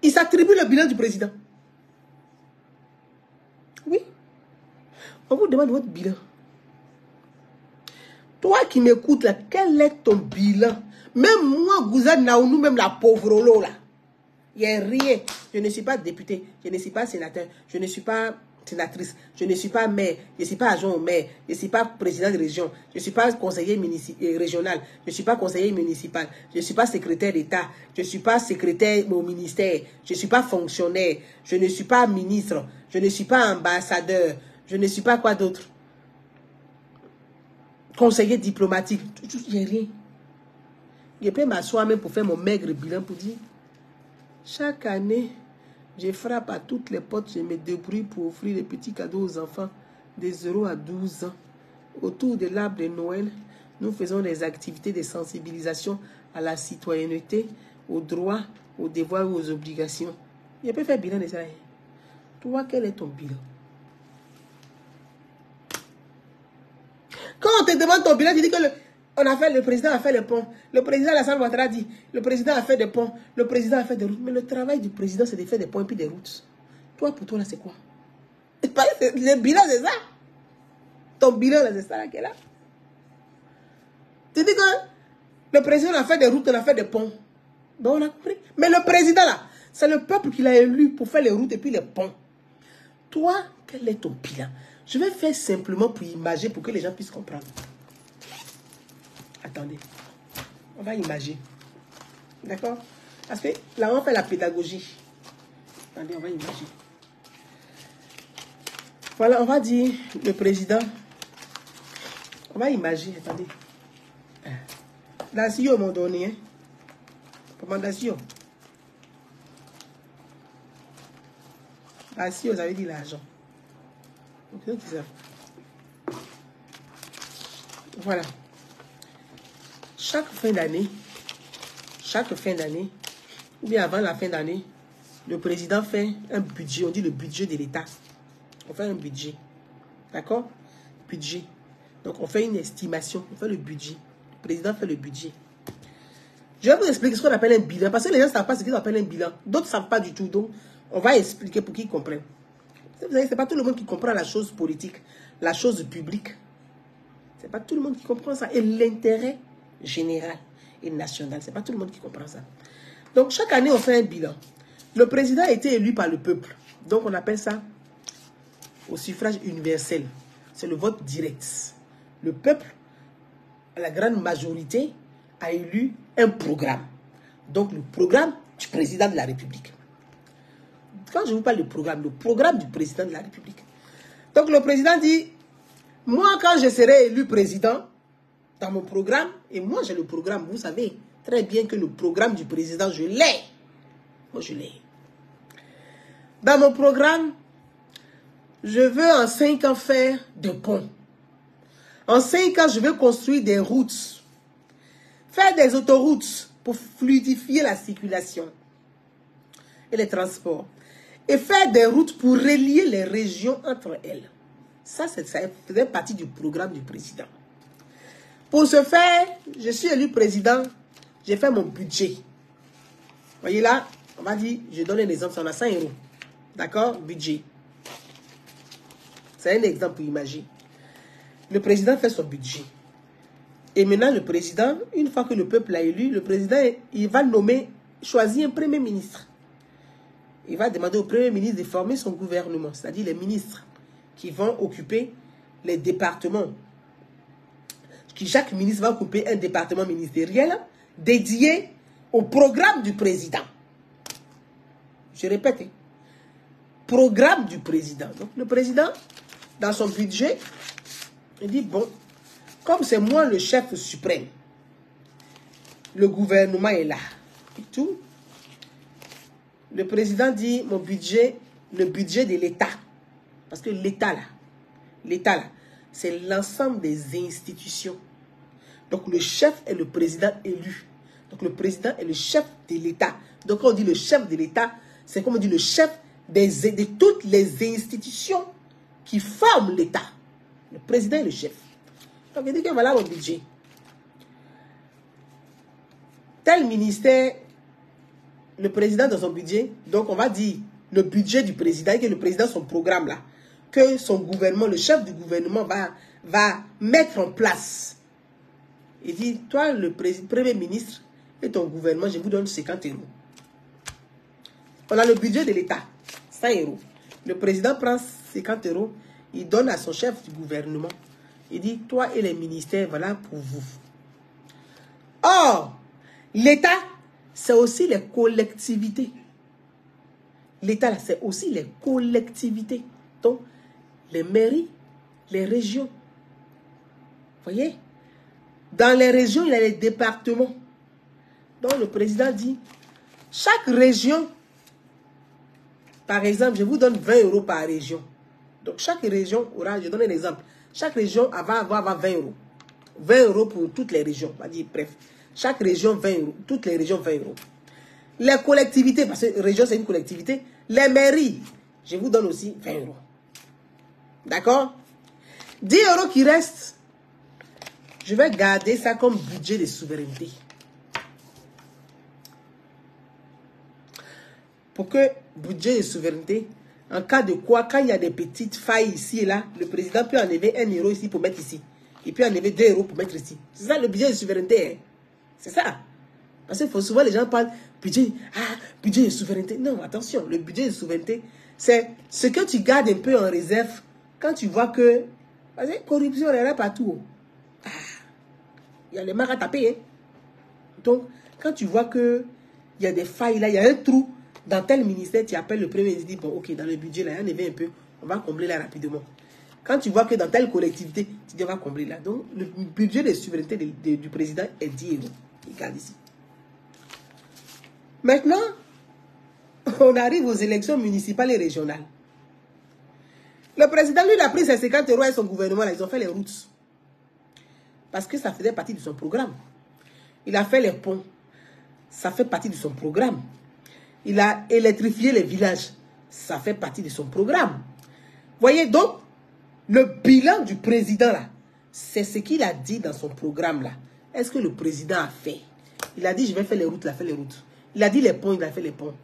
ils s'attribuent le bilan du président. Oui. On vous demande votre bilan. Toi qui m'écoutes là, quel est ton bilan? Même moi, Gouza Naounou, même la pauvre Olo là. Il n'y a rien. Je ne suis pas député, je ne suis pas sénateur, je ne suis pas sénatrice, je ne suis pas maire, je ne suis pas agent au maire, je ne suis pas président de région, je ne suis pas conseiller régional, je ne suis pas conseiller municipal, je ne suis pas secrétaire d'État, je ne suis pas secrétaire au ministère, je ne suis pas fonctionnaire, je ne suis pas ministre, je ne suis pas ambassadeur, je ne suis pas quoi d'autre? Conseiller diplomatique, il n'y a rien. Je peux m'asseoir même pour faire mon maigre bilan pour dire, chaque année, je frappe à toutes les portes, je me débrouille pour offrir des petits cadeaux aux enfants de 0 à 12 ans. Autour de l'arbre de Noël, nous faisons des activités de sensibilisation à la citoyenneté, aux droits, aux devoirs et aux obligations. Je peux faire bilan de ça. Toi, quel est ton bilan? Quand on te demande ton bilan, tu dis que le président a fait le pont. Le président Alassane Ouattara dit, le président a fait des ponts, le président a fait des routes. Mais le travail du président, c'est de faire des ponts et puis des routes. Toi, pour toi, là, c'est quoi? Le bilan, c'est ça. Ton bilan, là, c'est ça là, qui est là. Tu dis que le président a fait des routes, on a fait des ponts. Donc, on a compris. Mais le président, là, c'est le peuple qui l'a élu pour faire les routes et puis les ponts. Toi, quel est ton bilan? Je vais faire simplement pour imaginer, pour que les gens puissent comprendre. Attendez, on va imaginer. D'accord? Parce que là, on fait la pédagogie. Attendez, on va imaginer. Voilà, on va dire le président. On va imaginer, attendez. Dacio m'ont donné, hein? Comment Dacio? Dacio, ça veut dire l'argent. Voilà. Chaque fin d'année, ou bien avant la fin d'année, le président fait un budget, on dit le budget de l'État. On fait un budget. D'accord? Budget. Donc, on fait une estimation, on fait le budget. Le président fait le budget. Je vais vous expliquer ce qu'on appelle un bilan, parce que les gens ne savent pas ce qu'ils appellent un bilan. D'autres ne savent pas du tout, donc on va expliquer pour qu'ils comprennent. Vous savez, ce n'est pas tout le monde qui comprend la chose politique, la chose publique. Ce n'est pas tout le monde qui comprend ça. Et l'intérêt général et national, ce n'est pas tout le monde qui comprend ça. Donc, chaque année, on fait un bilan. Le président a été élu par le peuple. Donc, on appelle ça au suffrage universel. C'est le vote direct. Le peuple, à la grande majorité, a élu un programme. Donc, le programme du président de la République. Quand je vous parle du programme du président de la République. Donc, le président dit, moi, quand je serai élu président, dans mon programme, et moi, j'ai le programme, vous savez très bien que le programme du président, je l'ai. Moi, je l'ai. Dans mon programme, je veux en 5 ans faire des ponts. En 5 ans, je veux construire des routes. Faire des autoroutes pour fluidifier la circulation et les transports. Et faire des routes pour relier les régions entre elles. Ça faisait partie du programme du président. Pour ce faire, je suis élu président, j'ai fait mon budget. Voyez là, on va dire, je donne un exemple, on a 100 euros. D'accord? Budget. C'est un exemple pour imaginer. Le président fait son budget. Et maintenant, le président, une fois que le peuple l'a élu, le président, il va choisir un premier ministre. Il va demander au premier ministre de former son gouvernement, c'est-à-dire les ministres qui vont occuper les départements. Chaque ministre va occuper un département ministériel dédié au programme du président. Je répète, programme du président. Donc, le président, dans son budget, il dit, bon, comme c'est moi le chef suprême, le gouvernement est là, et tout. Le président dit, mon budget, le budget de l'État. Parce que l'État, là, c'est l'ensemble des institutions. Donc, le chef est le président élu. Donc, le président est le chef de l'État. Donc, quand on dit le chef de l'État, c'est comme on dit le chef de toutes les institutions qui forment l'État. Le président est le chef. Donc, il dit que voilà mon budget. Tel ministère, le président dans son budget, donc on va dire le budget du président, et que le président, son programme là, que son gouvernement, le chef du gouvernement va mettre en place. Il dit, toi, le premier ministre et ton gouvernement, je vous donne 50 €. On a le budget de l'État, 100 €. Le président prend 50 €, il donne à son chef du gouvernement. Il dit, toi et les ministères, voilà pour vous. Or, l'État, c'est aussi les collectivités. L'État, c'est aussi les collectivités. Donc, les mairies, les régions. Vous voyez? Dans les régions, il y a les départements. Donc, le président dit, chaque région, par exemple, je vous donne 20 € par région. Donc, chaque région aura, je donne un exemple, chaque région va avoir 20 €. 20 € pour toutes les régions. On va dire, bref, chaque région, 20 €. Toutes les régions, 20 €. Les collectivités, parce que région, c'est une collectivité. Les mairies, je vous donne aussi 20 €. D'accord? 10 € qui restent, je vais garder ça comme budget de souveraineté. Pour que budget de souveraineté, en cas de quoi, quand il y a des petites failles ici et là, le président peut enlever 1 € ici pour mettre ici. Il peut enlever 2 € pour mettre ici. C'est ça le budget de souveraineté. Hein? C'est ça. Parce que souvent les gens parlent budget de souveraineté. Non, attention, le budget de souveraineté, c'est ce que tu gardes un peu en réserve quand tu vois que, parce que corruption est là partout. Il y a les marques à taper. Hein? Donc, quand tu vois que il y a des failles là, il y a un trou dans tel ministère, tu appelles le premier ministre, tu dis, bon, ok, dans le budget là, il y en avait un peu, on va combler là rapidement. Quand tu vois que dans telle collectivité, tu dis, on va combler là. Donc, le budget de souveraineté du président est 10 €. Regarde ici. Maintenant, on arrive aux élections municipales et régionales. Le président, lui, il a pris ses 50 € et son gouvernement, là, ils ont fait les routes. Parce que ça faisait partie de son programme. Il a fait les ponts. Ça fait partie de son programme. Il a électrifié les villages. Ça fait partie de son programme. Voyez donc, le bilan du président, là, c'est ce qu'il a dit dans son programme, là. Est-ce que le président a fait? Il a dit, je vais faire les routes, il a fait les routes. Il a dit les ponts, il a fait les ponts.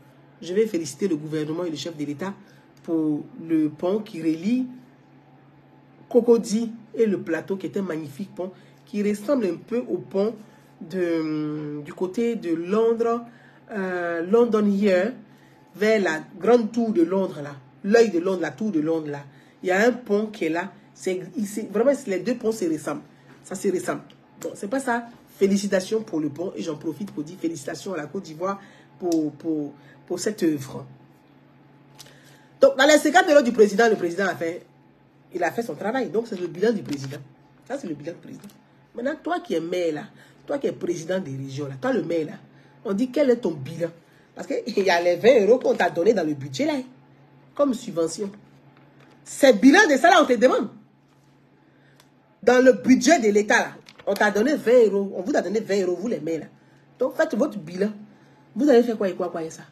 Je vais féliciter le gouvernement et le chef de l'État pour le pont qui relie Cocody et le plateau, qui est un magnifique pont, qui ressemble un peu au pont du côté de Londres, London Here, vers la grande tour de Londres, là. L'œil de Londres, la tour de Londres, là. Il y a un pont qui est là. Vraiment, les deux ponts se ressemblent. Ça se ressemble. Bon, c'est pas ça. Félicitations pour le pont. Et j'en profite pour dire félicitations à la Côte d'Ivoire pour cette œuvre. Donc, dans les 50 € du président, le président il a fait son travail. Donc, c'est le bilan du président. Ça, c'est le bilan du président. Maintenant, toi qui es maire, là, toi qui es président des régions, là, toi le maire, là, on dit quel est ton bilan? Parce qu'il y a les 20 € qu'on t'a donné dans le budget, là, comme subvention. C'est bilan de ça, là, on te demande. Dans le budget de l'État, là, on t'a donné 20 €. On vous a donné 20 €, vous les maires, là. Donc, faites votre bilan. Vous avez fait quoi et ça?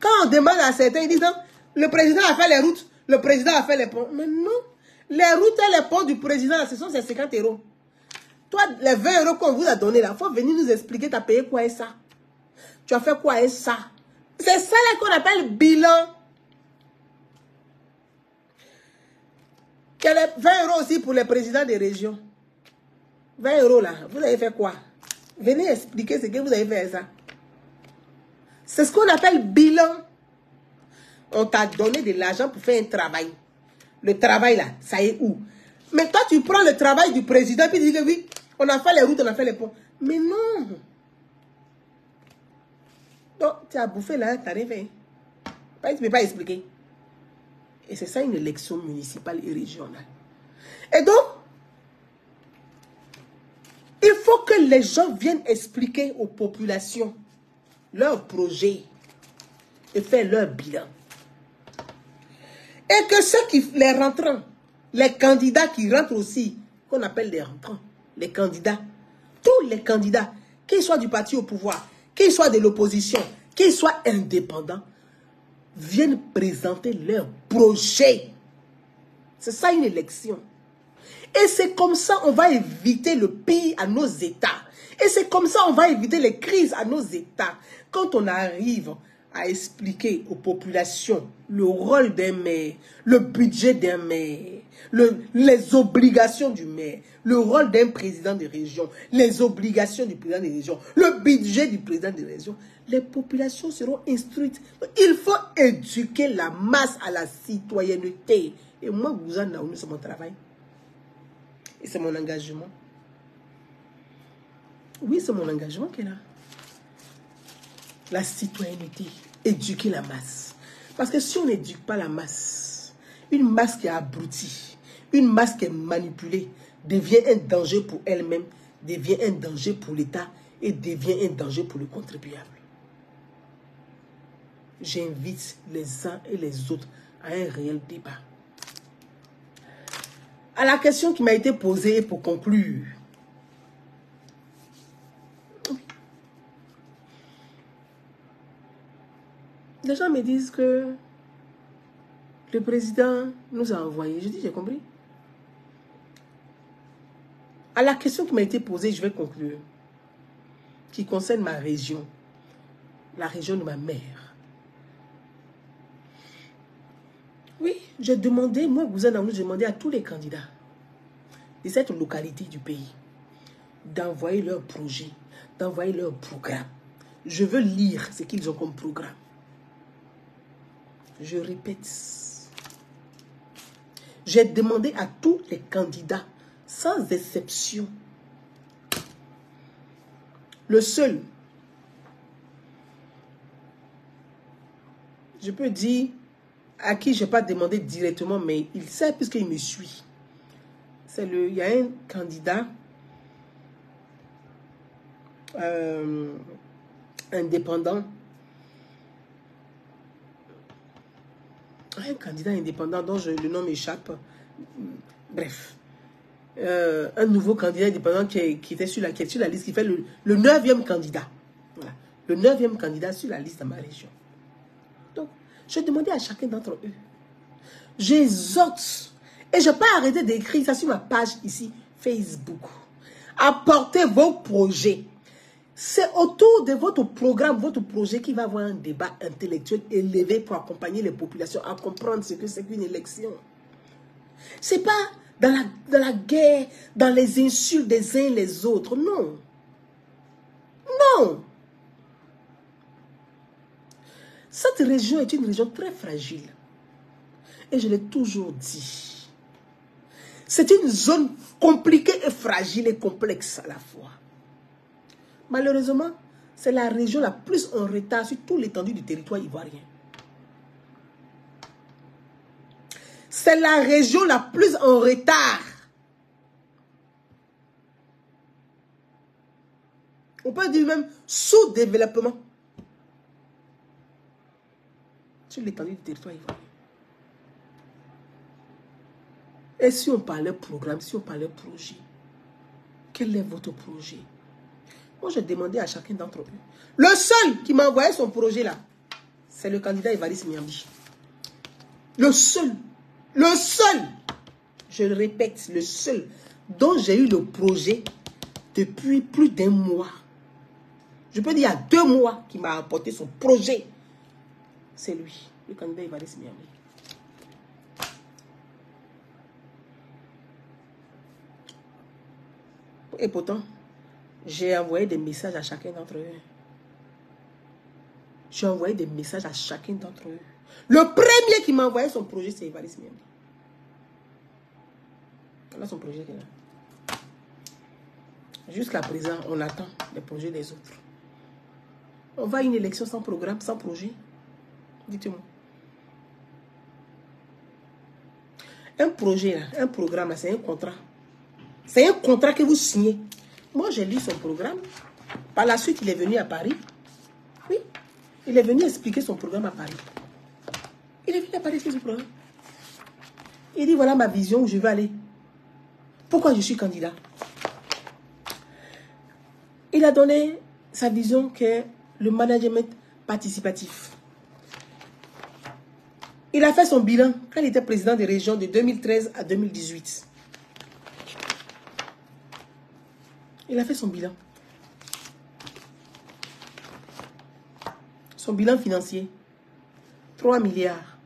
Quand on demande à certains, ils disent, non, le président a fait les routes, le président a fait les ponts. Mais non, les routes et les ponts du président, ce sont ces 50 €. Toi, les 20 € qu'on vous a donné là, il faut venir nous expliquer, tu as payé quoi et ça? Tu as fait quoi et ça? C'est ça là qu'on appelle bilan. Il y a les 20 € aussi pour les présidents des régions. 20 € là, vous avez fait quoi? Venez expliquer ce que vous avez fait avec ça. C'est ce qu'on appelle bilan. On t'a donné de l'argent pour faire un travail. Le travail là, ça est où? Mais toi, tu prends le travail du président et tu dis que oui, on a fait les routes, on a fait les ponts. Mais non. Donc, tu as bouffé là, tu n'arrives pas. Tu ne peux pas expliquer. Et c'est ça une élection municipale et régionale. Et donc, il faut que les gens viennent expliquer aux populations leur projet et faire leur bilan. Et que ceux qui, les rentrants, les candidats qui rentrent aussi, qu'on appelle les rentrants, les candidats, tous les candidats, qu'ils soient du parti au pouvoir, qu'ils soient de l'opposition, qu'ils soient indépendants, viennent présenter leur projet. C'est ça une élection. Et c'est comme ça on va éviter le pire à nos États. Et c'est comme ça on va éviter les crises à nos États. Quand on arrive à expliquer aux populations le rôle d'un maire, le budget d'un maire, les obligations du maire, le rôle d'un président de région, les obligations du président de région, le budget du président de région, les populations seront instruites. Il faut éduquer la masse à la citoyenneté. Et moi, Gouzan Naoumi, c'est mon travail. Et c'est mon engagement. Oui, c'est mon engagement qui est là. La citoyenneté, éduquer la masse. Parce que si on n'éduque pas la masse, une masse qui est abrutie, une masse qui est manipulée, devient un danger pour elle-même, devient un danger pour l'État et devient un danger pour le contribuable. J'invite les uns et les autres à un réel débat. À la question qui m'a été posée pour conclure. Les gens me disent que le président nous a envoyé. Je dis, j'ai compris. À la question qui m'a été posée, je vais conclure. Qui concerne ma région. La région de ma mère. Oui, j'ai demandé, moi, Gouzan Naoumi, j'ai demandé à tous les candidats de cette localité du pays d'envoyer leur projet, d'envoyer leur programme. Je veux lire ce qu'ils ont comme programme. Je répète. J'ai demandé à tous les candidats, sans exception. Le seul, je peux dire, à qui je n'ai pas demandé directement, mais il sait puisqu'il me suit. Il y a un candidat indépendant. Un candidat indépendant dont le nom m'échappe. Bref. Un nouveau candidat indépendant qui était sur la liste, qui fait le 9e candidat. Voilà. Le 9e candidat sur la liste de ma région. Donc, je demandais à chacun d'entre eux. J'exhorte. Et je n'ai pas arrêté d'écrire ça sur ma page ici, Facebook. Apportez vos projets. C'est autour de votre programme, votre projet qui va avoir un débat intellectuel élevé pour accompagner les populations à comprendre ce que c'est qu'une élection. Ce n'est pas dans la guerre, dans les insultes des uns et les autres. Non. Non. Cette région est une région très fragile. Et je l'ai toujours dit. C'est une zone compliquée et fragile et complexe à la fois. Malheureusement, c'est la région la plus en retard sur toute l'étendue du territoire ivoirien. C'est la région la plus en retard. On peut dire même sous-développement sur l'étendue du territoire ivoirien. Et si on parlait programme, si on parlait projet, quel est votre projet? Moi, j'ai demandé à chacun d'entre eux. Le seul qui m'a envoyé son projet là, c'est le candidat Évariste Miambi. Le seul, je le répète, le seul dont j'ai eu le projet depuis plus d'1 mois. Je peux dire il y a 2 mois qu'il m'a apporté son projet. C'est lui, le candidat Évariste Miambi. Et pourtant, j'ai envoyé des messages à chacun d'entre eux. J'ai envoyé des messages à chacun d'entre eux. Le premier qui m'a envoyé son projet, c'est Évariste Miambi. Voilà son projet qui est là. Jusqu'à présent, on attend les projets des autres. On va à une élection sans programme, sans projet. Dites-moi. Un projet, là, un programme, c'est un contrat. C'est un contrat que vous signez. Moi, j'ai lu son programme. Par la suite, il est venu à Paris. Oui, il est venu expliquer son programme à Paris. Il est venu à Paris expliquer son programme. Il dit, voilà ma vision où je veux aller. Pourquoi je suis candidat? Il a donné sa vision qui est le management participatif. Il a fait son bilan quand il était président des régions de 2013 à 2018. Il a fait son bilan. Son bilan financier, 3 milliards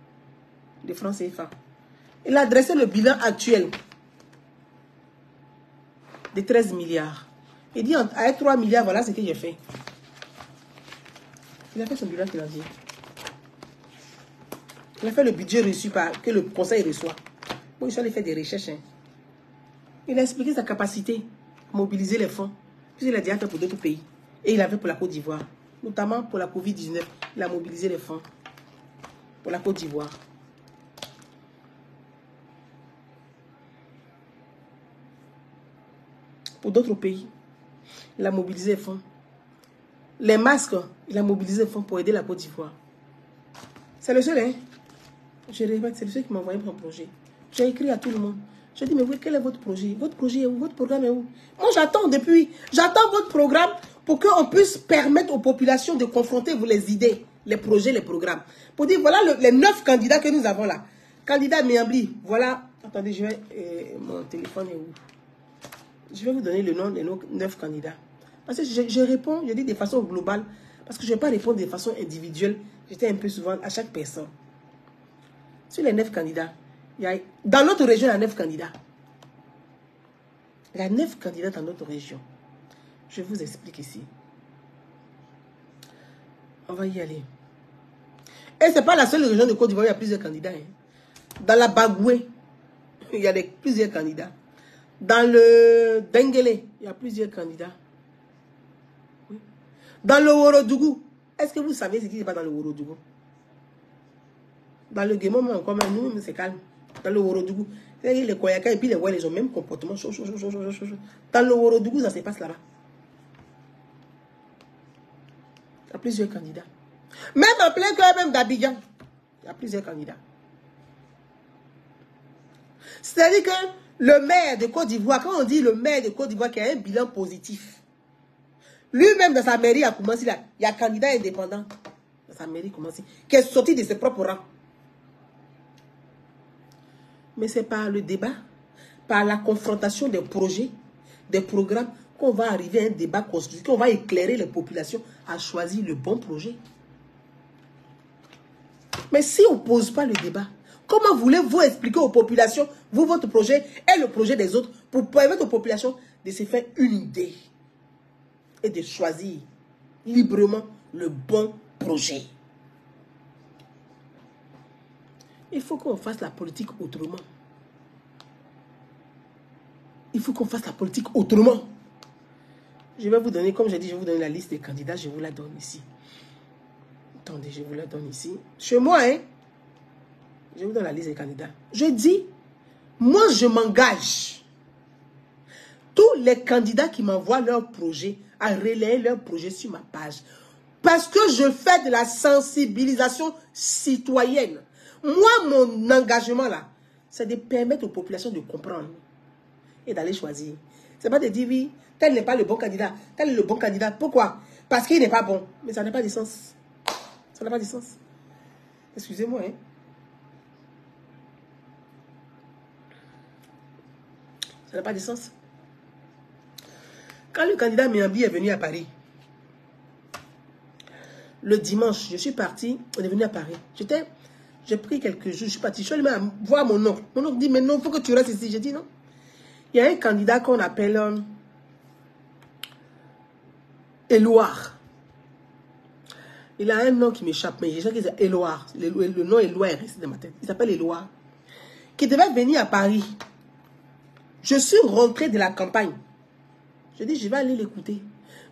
de francs CFA. Il a dressé le bilan actuel de 13 milliards. Il dit, avec 3 milliards, voilà ce que j'ai fait. Il a fait son bilan financier. Il a fait le budget reçu que le conseil reçoit. Bon, il suis allé faire des recherches. Hein. Il a expliqué sa capacité à mobiliser les fonds. Puisqu'il a déjà fait pour d'autres pays. Et il a fait pour la Côte d'Ivoire. Notamment pour la Covid-19. Il a mobilisé les fonds pour la Côte d'Ivoire. Pour d'autres pays, il a mobilisé les fonds. Les masques, il a mobilisé les fonds pour aider la Côte d'Ivoire. C'est le seul, hein? Je répète, c'est le seul qui m'a envoyé mon projet. J'ai écrit à tout le monde. Je dis, mais oui, quel est votre projet? Votre projet est où? Votre programme est où? Moi, j'attends depuis. J'attends votre programme pour qu'on puisse permettre aux populations de confronter vous les idées, les projets, les programmes. Pour dire, voilà les 9 candidats que nous avons là. Candidat Miambli, voilà. Attendez, je vais... mon téléphone est où? Je vais vous donner le nom de nos 9 candidats. Parce que je réponds, je dis de façon globale. Parce que je ne vais pas répondre de façon individuelle. J'étais un peu souvent à chaque personne. Sur les 9 candidats, dans notre région, il y a 9 candidats. Il y a 9 candidats dans notre région. Je vous explique ici. On va y aller. Et ce n'est pas la seule région de Côte d'Ivoire où il y a plusieurs candidats. Hein. Dans la Bagoué, il y a plusieurs candidats. Dans le Denguélé, il y a plusieurs candidats. Oui. Dans le Worodougou, est-ce que vous savez ce qui se passe dans le Worodougou? Dans le Guémon, encore même, nous, c'est calme. Dans le Worodougou, les Koyaka et puis les Ouai, ils ont le même comportement. Dans le Worodougou, ça se passe là-bas. Il y a plusieurs candidats. Même en plein cœur, même d'Abidjan, il y a plusieurs candidats. C'est-à-dire que le maire de Côte d'Ivoire, quand on dit le maire de Côte d'Ivoire qui a un bilan positif, lui-même dans sa mairie a commencé là, il y a un candidat indépendant dans sa mairie qui est sorti de ses propres rangs. Mais c'est par le débat, par la confrontation des projets, des programmes, qu'on va arriver à un débat constructif, qu'on va éclairer les populations à choisir le bon projet. Mais si on ne pose pas le débat, comment voulez-vous expliquer aux populations, vous, votre projet et le projet des autres, pour permettre aux populations de se faire une idée et de choisir librement le bon projet? Il faut qu'on fasse la politique autrement. Il faut qu'on fasse la politique autrement. Je vais vous donner, comme j'ai dit, je vais vous donner la liste des candidats, je vous la donne ici. Attendez, je vous la donne ici. Chez moi, hein, je vous donne la liste des candidats. Je dis, moi je m'engage. Tous les candidats qui m'envoient leur projet, à relayer leur projet sur ma page. Parce que je fais de la sensibilisation citoyenne. Moi, mon engagement là, c'est de permettre aux populations de comprendre et d'aller choisir. C'est pas de dire oui, tel n'est pas le bon candidat, tel est le bon candidat. Pourquoi? Parce qu'il n'est pas bon. Mais ça n'a pas de sens. Ça n'a pas de sens. Excusez-moi, hein. Ça n'a pas de sens. Quand le candidat Miambi est venu à Paris, le dimanche, je suis parti, on est venu à Paris. J'ai pris quelques jours, je suis parti. Je suis allé voir mon oncle. Mon oncle dit, mais non, il faut que tu restes ici. J'ai dit non. Il y a un candidat qu'on appelle Éloire. Il a un nom qui m'échappe, mais je sais que c'est Éloire. Le nom Éloire est resté dans ma tête. Il s'appelle Éloire. Qui devait venir à Paris. Je suis rentré de la campagne. Je dis, je vais aller l'écouter.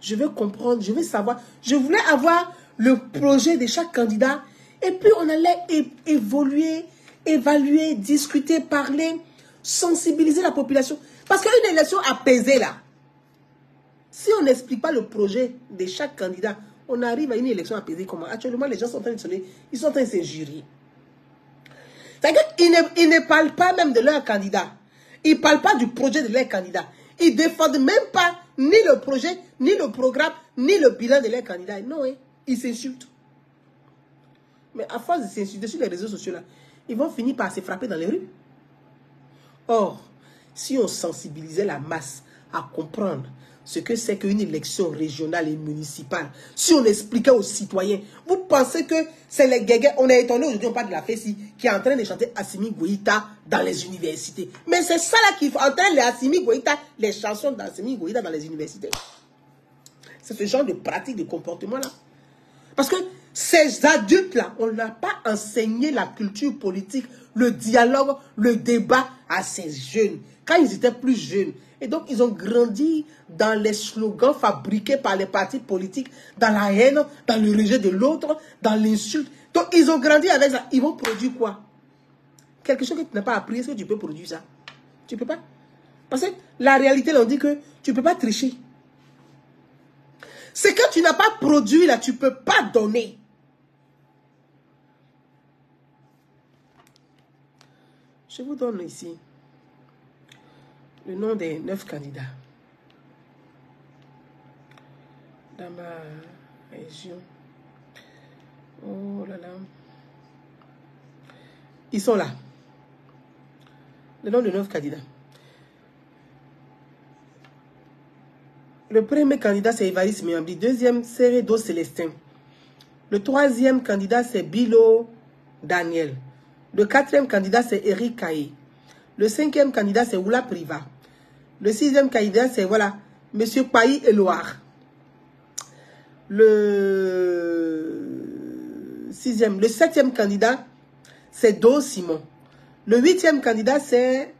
Je veux comprendre, je veux savoir. Je voulais avoir le projet de chaque candidat. Et puis, on allait évoluer, évaluer, discuter, parler, sensibiliser la population. Parce qu'une élection apaisée là, si on n'explique pas le projet de chaque candidat, on arrive à une élection apaisée. Comment? Actuellement, les gens sont en train de sonner, ils sont en train de s'injurier. C'est-à-dire qu'ils ne parlent pas même de leur candidat. Ils ne parlent pas du projet de leur candidat. Ils ne défendent même pas ni le projet, ni le programme, ni le bilan de leur candidat. Non, hein, ils s'insultent. Mais à force de s'insulter sur les réseaux sociaux, là, ils vont finir par se frapper dans les rues. Or, si on sensibilisait la masse à comprendre ce que c'est qu'une élection régionale et municipale, si on expliquait aux citoyens, vous pensez que c'est les guégués, on est étonné aujourd'hui, on parle de la Fessi, qui est en train de chanter Assimi Goïta dans les universités. Mais c'est ça là qui entraîne les Assimi Goïta, les chansons d'Assimi Goïta dans les universités. C'est ce genre de pratique, de comportement là. Parce que ces adultes-là, on n'a pas enseigné la culture politique, le dialogue, le débat à ces jeunes, quand ils étaient plus jeunes. Et donc, ils ont grandi dans les slogans fabriqués par les partis politiques, dans la haine, dans le rejet de l'autre, dans l'insulte. Donc, ils ont grandi avec ça. Ils vont produire quoi? Quelque chose que tu n'as pas appris, est-ce que tu peux produire ça? Tu ne peux pas. Parce que la réalité, on dit que tu ne peux pas tricher. Ce que tu n'as pas produit, là, tu ne peux pas donner. Je vous donne ici le nom des 9 candidats dans ma région. Oh là là. Ils sont là. Le nom des 9 candidats. Le premier candidat, c'est Évariste Miambi. Deuxième, c'est Redo Célestin. Le troisième candidat, c'est Bilo Daniel. Le quatrième candidat, c'est Eric Kaye. Le cinquième candidat, c'est Oula Priva. Le sixième candidat, c'est, voilà, M. Payi Eloire. Le septième candidat, c'est Do Simon. Le huitième candidat, c'est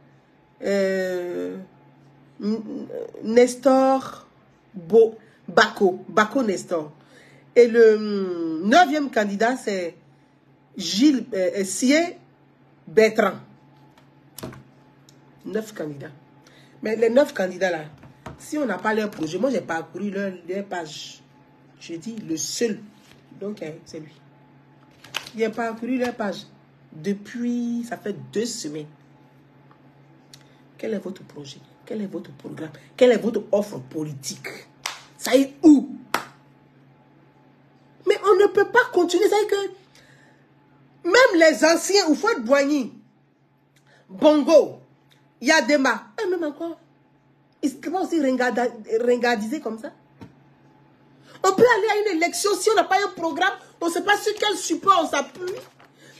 Nestor Bako Nestor. Et le neuvième candidat, c'est Gilles Sié Bertrand. 9 candidats. Mais les 9 candidats là, si on n'a pas leur projet, moi j'ai parcouru leur page. Je dis le seul. Donc c'est lui. J'ai parcouru leur page depuis, ça fait 2 semaines. Quel est votre projet? Quel est votre programme? Quelle est votre offre politique? Ça est où? Mais on ne peut pas continuer. Ça est que même les anciens, Oufouette Boigny, Bongo, Yadema, et même encore, ils ne peuvent pas aussi ringardiser comme ça. On peut aller à une élection si on n'a pas un programme, on ne sait pas sur quel support on s'appuie.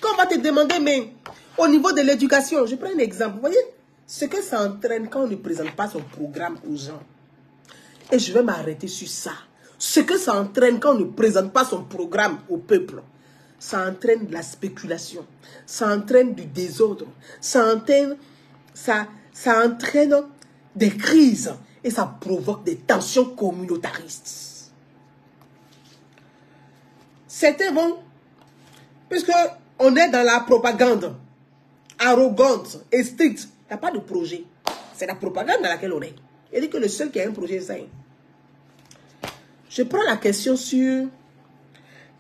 Quand on va te demander, mais au niveau de l'éducation, je prends un exemple. Vous voyez, ce que ça entraîne quand on ne présente pas son programme aux gens. Et je vais m'arrêter sur ça. Ce que ça entraîne quand on ne présente pas son programme au peuple, ça entraîne de la spéculation, ça entraîne du désordre, ça entraîne des crises et ça provoque des tensions communautaristes. C'était bon, puisque on est dans la propagande arrogante et stricte. Il n'y a pas de projet. C'est la propagande dans laquelle on est. Il dit que le seul qui a un projet, c'est... Je prends la question sur...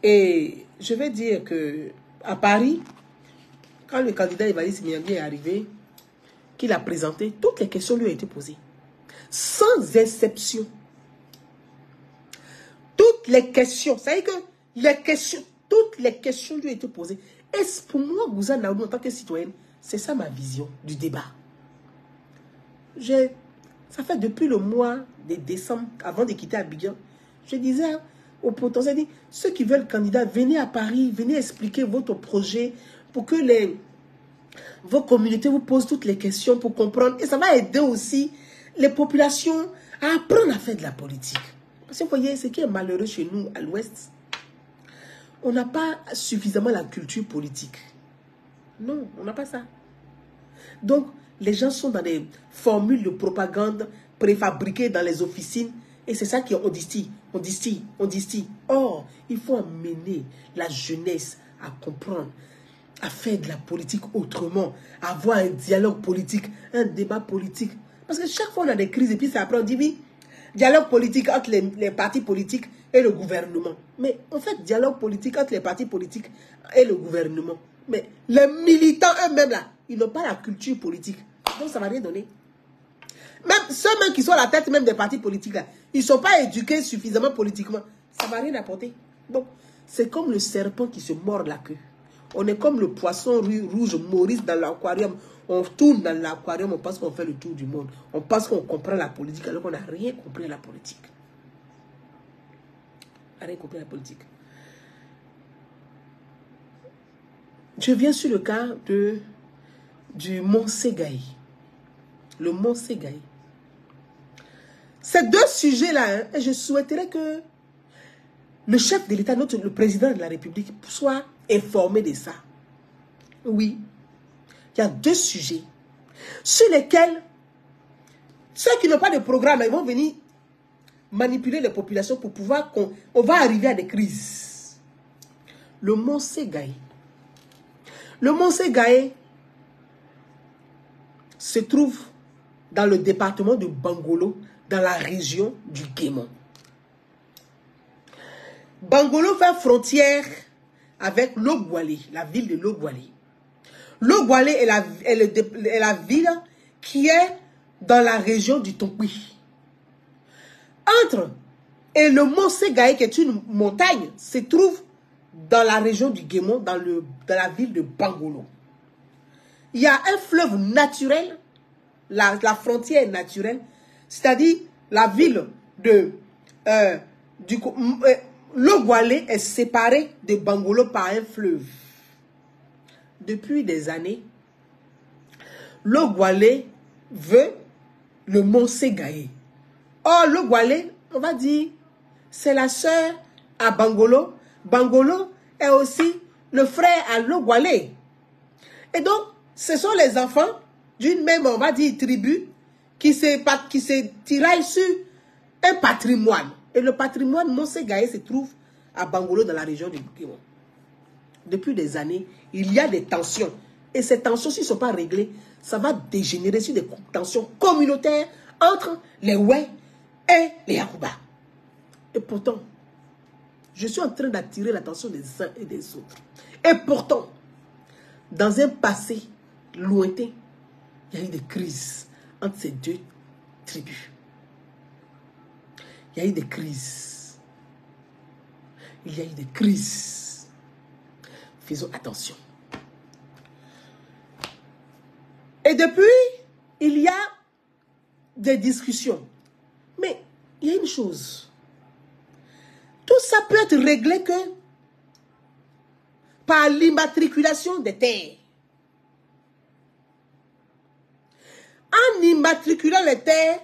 Et je vais dire que à Paris, quand le candidat Évariste Miambi est arrivé, qu'il a présenté, toutes les questions lui ont été posées. Sans exception. Toutes les questions. Ça veut dire que toutes les questions lui ont été posées. Et pour moi, Gouza Naoudou, en tant que citoyenne, c'est ça ma vision du débat. Ça fait depuis le mois de décembre, avant de quitter Abidjan, je disais aux potentiels, ceux qui veulent candidat, venez à Paris, venez expliquer votre projet pour que vos communautés vous posent toutes les questions pour comprendre. Et ça va aider aussi les populations à apprendre à faire de la politique. Parce que vous voyez, ce qui est malheureux chez nous, à l'Ouest, on n'a pas suffisamment la culture politique. Non, on n'a pas ça. Donc, les gens sont dans des formules de propagande préfabriquées dans les officines. Et c'est ça qu'on distille, on distille, on distille. Or, il faut amener la jeunesse à comprendre, à faire de la politique autrement, à avoir un dialogue politique, un débat politique. Parce que chaque fois on a des crises et puis après on dit oui, dialogue politique entre les partis politiques et le gouvernement. Mais en fait, dialogue politique entre les partis politiques et le gouvernement. Mais les militants eux-mêmes là, ils n'ont pas la culture politique. Donc ça ne va rien donner. Même ceux-mêmes qui sont à la tête même des partis politiques là, ils ne sont pas éduqués suffisamment politiquement. Ça ne va rien apporter. Donc, c'est comme le serpent qui se mord la queue. On est comme le poisson rouge Maurice dans l'aquarium. On tourne dans l'aquarium, on pense qu'on fait le tour du monde. On pense qu'on comprend la politique alors qu'on n'a rien compris à la politique. On n'a rien compris à la politique. Je viens sur le cas du Mont Ségaï. Le Mont Ségaï. Ces deux sujets-là, hein, je souhaiterais que le chef de l'État, le président de la République, soit informé de ça. Oui, il y a deux sujets sur lesquels ceux qui n'ont pas de programme, ils vont venir manipuler les populations pour pouvoir on va arriver à des crises. Le Mont Ségaï. Le Mont Ségaï se trouve dans le département de Bangolo, dans la région du Guémon. Bangolo fait frontière avec Logwalé, la ville de Logwalé. Logwalé est la ville qui est dans la région du Tonkwi. Entre et le Mont Ségaï, qui est une montagne, se trouve dans la région du Guémon, dans la ville de Bangolo. Il y a un fleuve naturel, la frontière naturelle, c'est-à-dire la ville de Logwalé est séparée de Bangolo par un fleuve. Depuis des années, Logwalé veut le Mont Ségaï. Or, Logwalé, on va dire, c'est la sœur à Bangolo. Bangolo est aussi le frère à Logwalé. Et donc, ce sont les enfants d'une même, on va dire, tribu qui se tiraillent sur un patrimoine. Et le patrimoine Mont Ségaï se trouve à Bangolo, dans la région du Guémon. Depuis des années, il y a des tensions. Et ces tensions, s'ils ne sont pas réglées, ça va dégénérer sur des tensions communautaires entre les Oué et les Yakuba. Et pourtant, je suis en train d'attirer l'attention des uns et des autres. Et pourtant, dans un passé lointain, il y a eu des crises entre ces deux tribus. Il y a eu des crises. Il y a eu des crises. Faisons attention. Et depuis, il y a des discussions. Mais il y a une chose. Tout ça peut être réglé que par l'immatriculation des terres. En immatriculant les terres,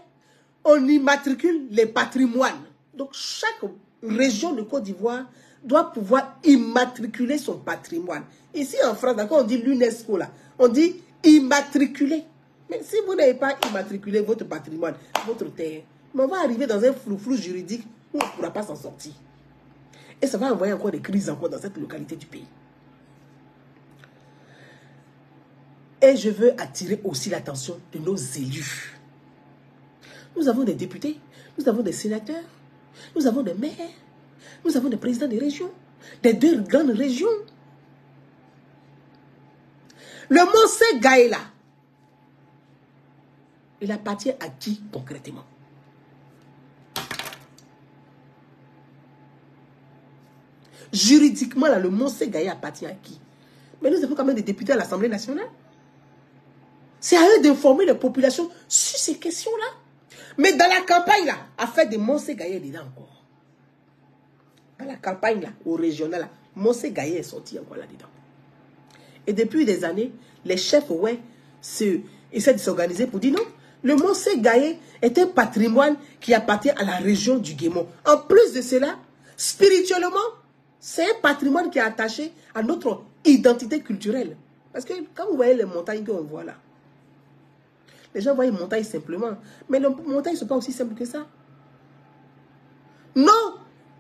on immatricule les patrimoines. Donc, chaque région de Côte d'Ivoire doit pouvoir immatriculer son patrimoine. Ici, en France, quand on dit l'UNESCO, là, on dit immatriculer. Mais si vous n'avez pas immatriculé votre patrimoine, votre terre, on va arriver dans un flou juridique où on ne pourra pas s'en sortir. Et ça va envoyer encore des crises encore dans cette localité du pays. Et je veux attirer aussi l'attention de nos élus. Nous avons des députés, nous avons des sénateurs, nous avons des maires, nous avons des présidents des régions, des deux grandes régions. Le Mont Ségaï, là, il appartient à qui concrètement? Juridiquement, là, le Mont Ségaï appartient à qui? Mais nous avons quand même des députés à l'Assemblée nationale. C'est à eux d'informer les populations sur ces questions-là. Mais dans la campagne, là, affaire de Mont Ségaï dedans encore. Dans la campagne, là, au régional, là, Mont Ségaï est sorti encore là-dedans. Et depuis des années, les chefs, ouais, essaient de s'organiser pour dire non. Le Mont Ségaï est un patrimoine qui appartient à la région du Guémon. En plus de cela, spirituellement, c'est un patrimoine qui est attaché à notre identité culturelle. Parce que quand vous voyez les montagnes qu'on voit là, les gens voient les montagnes simplement. Mais les montagnes ne sont pas aussi simples que ça. Non,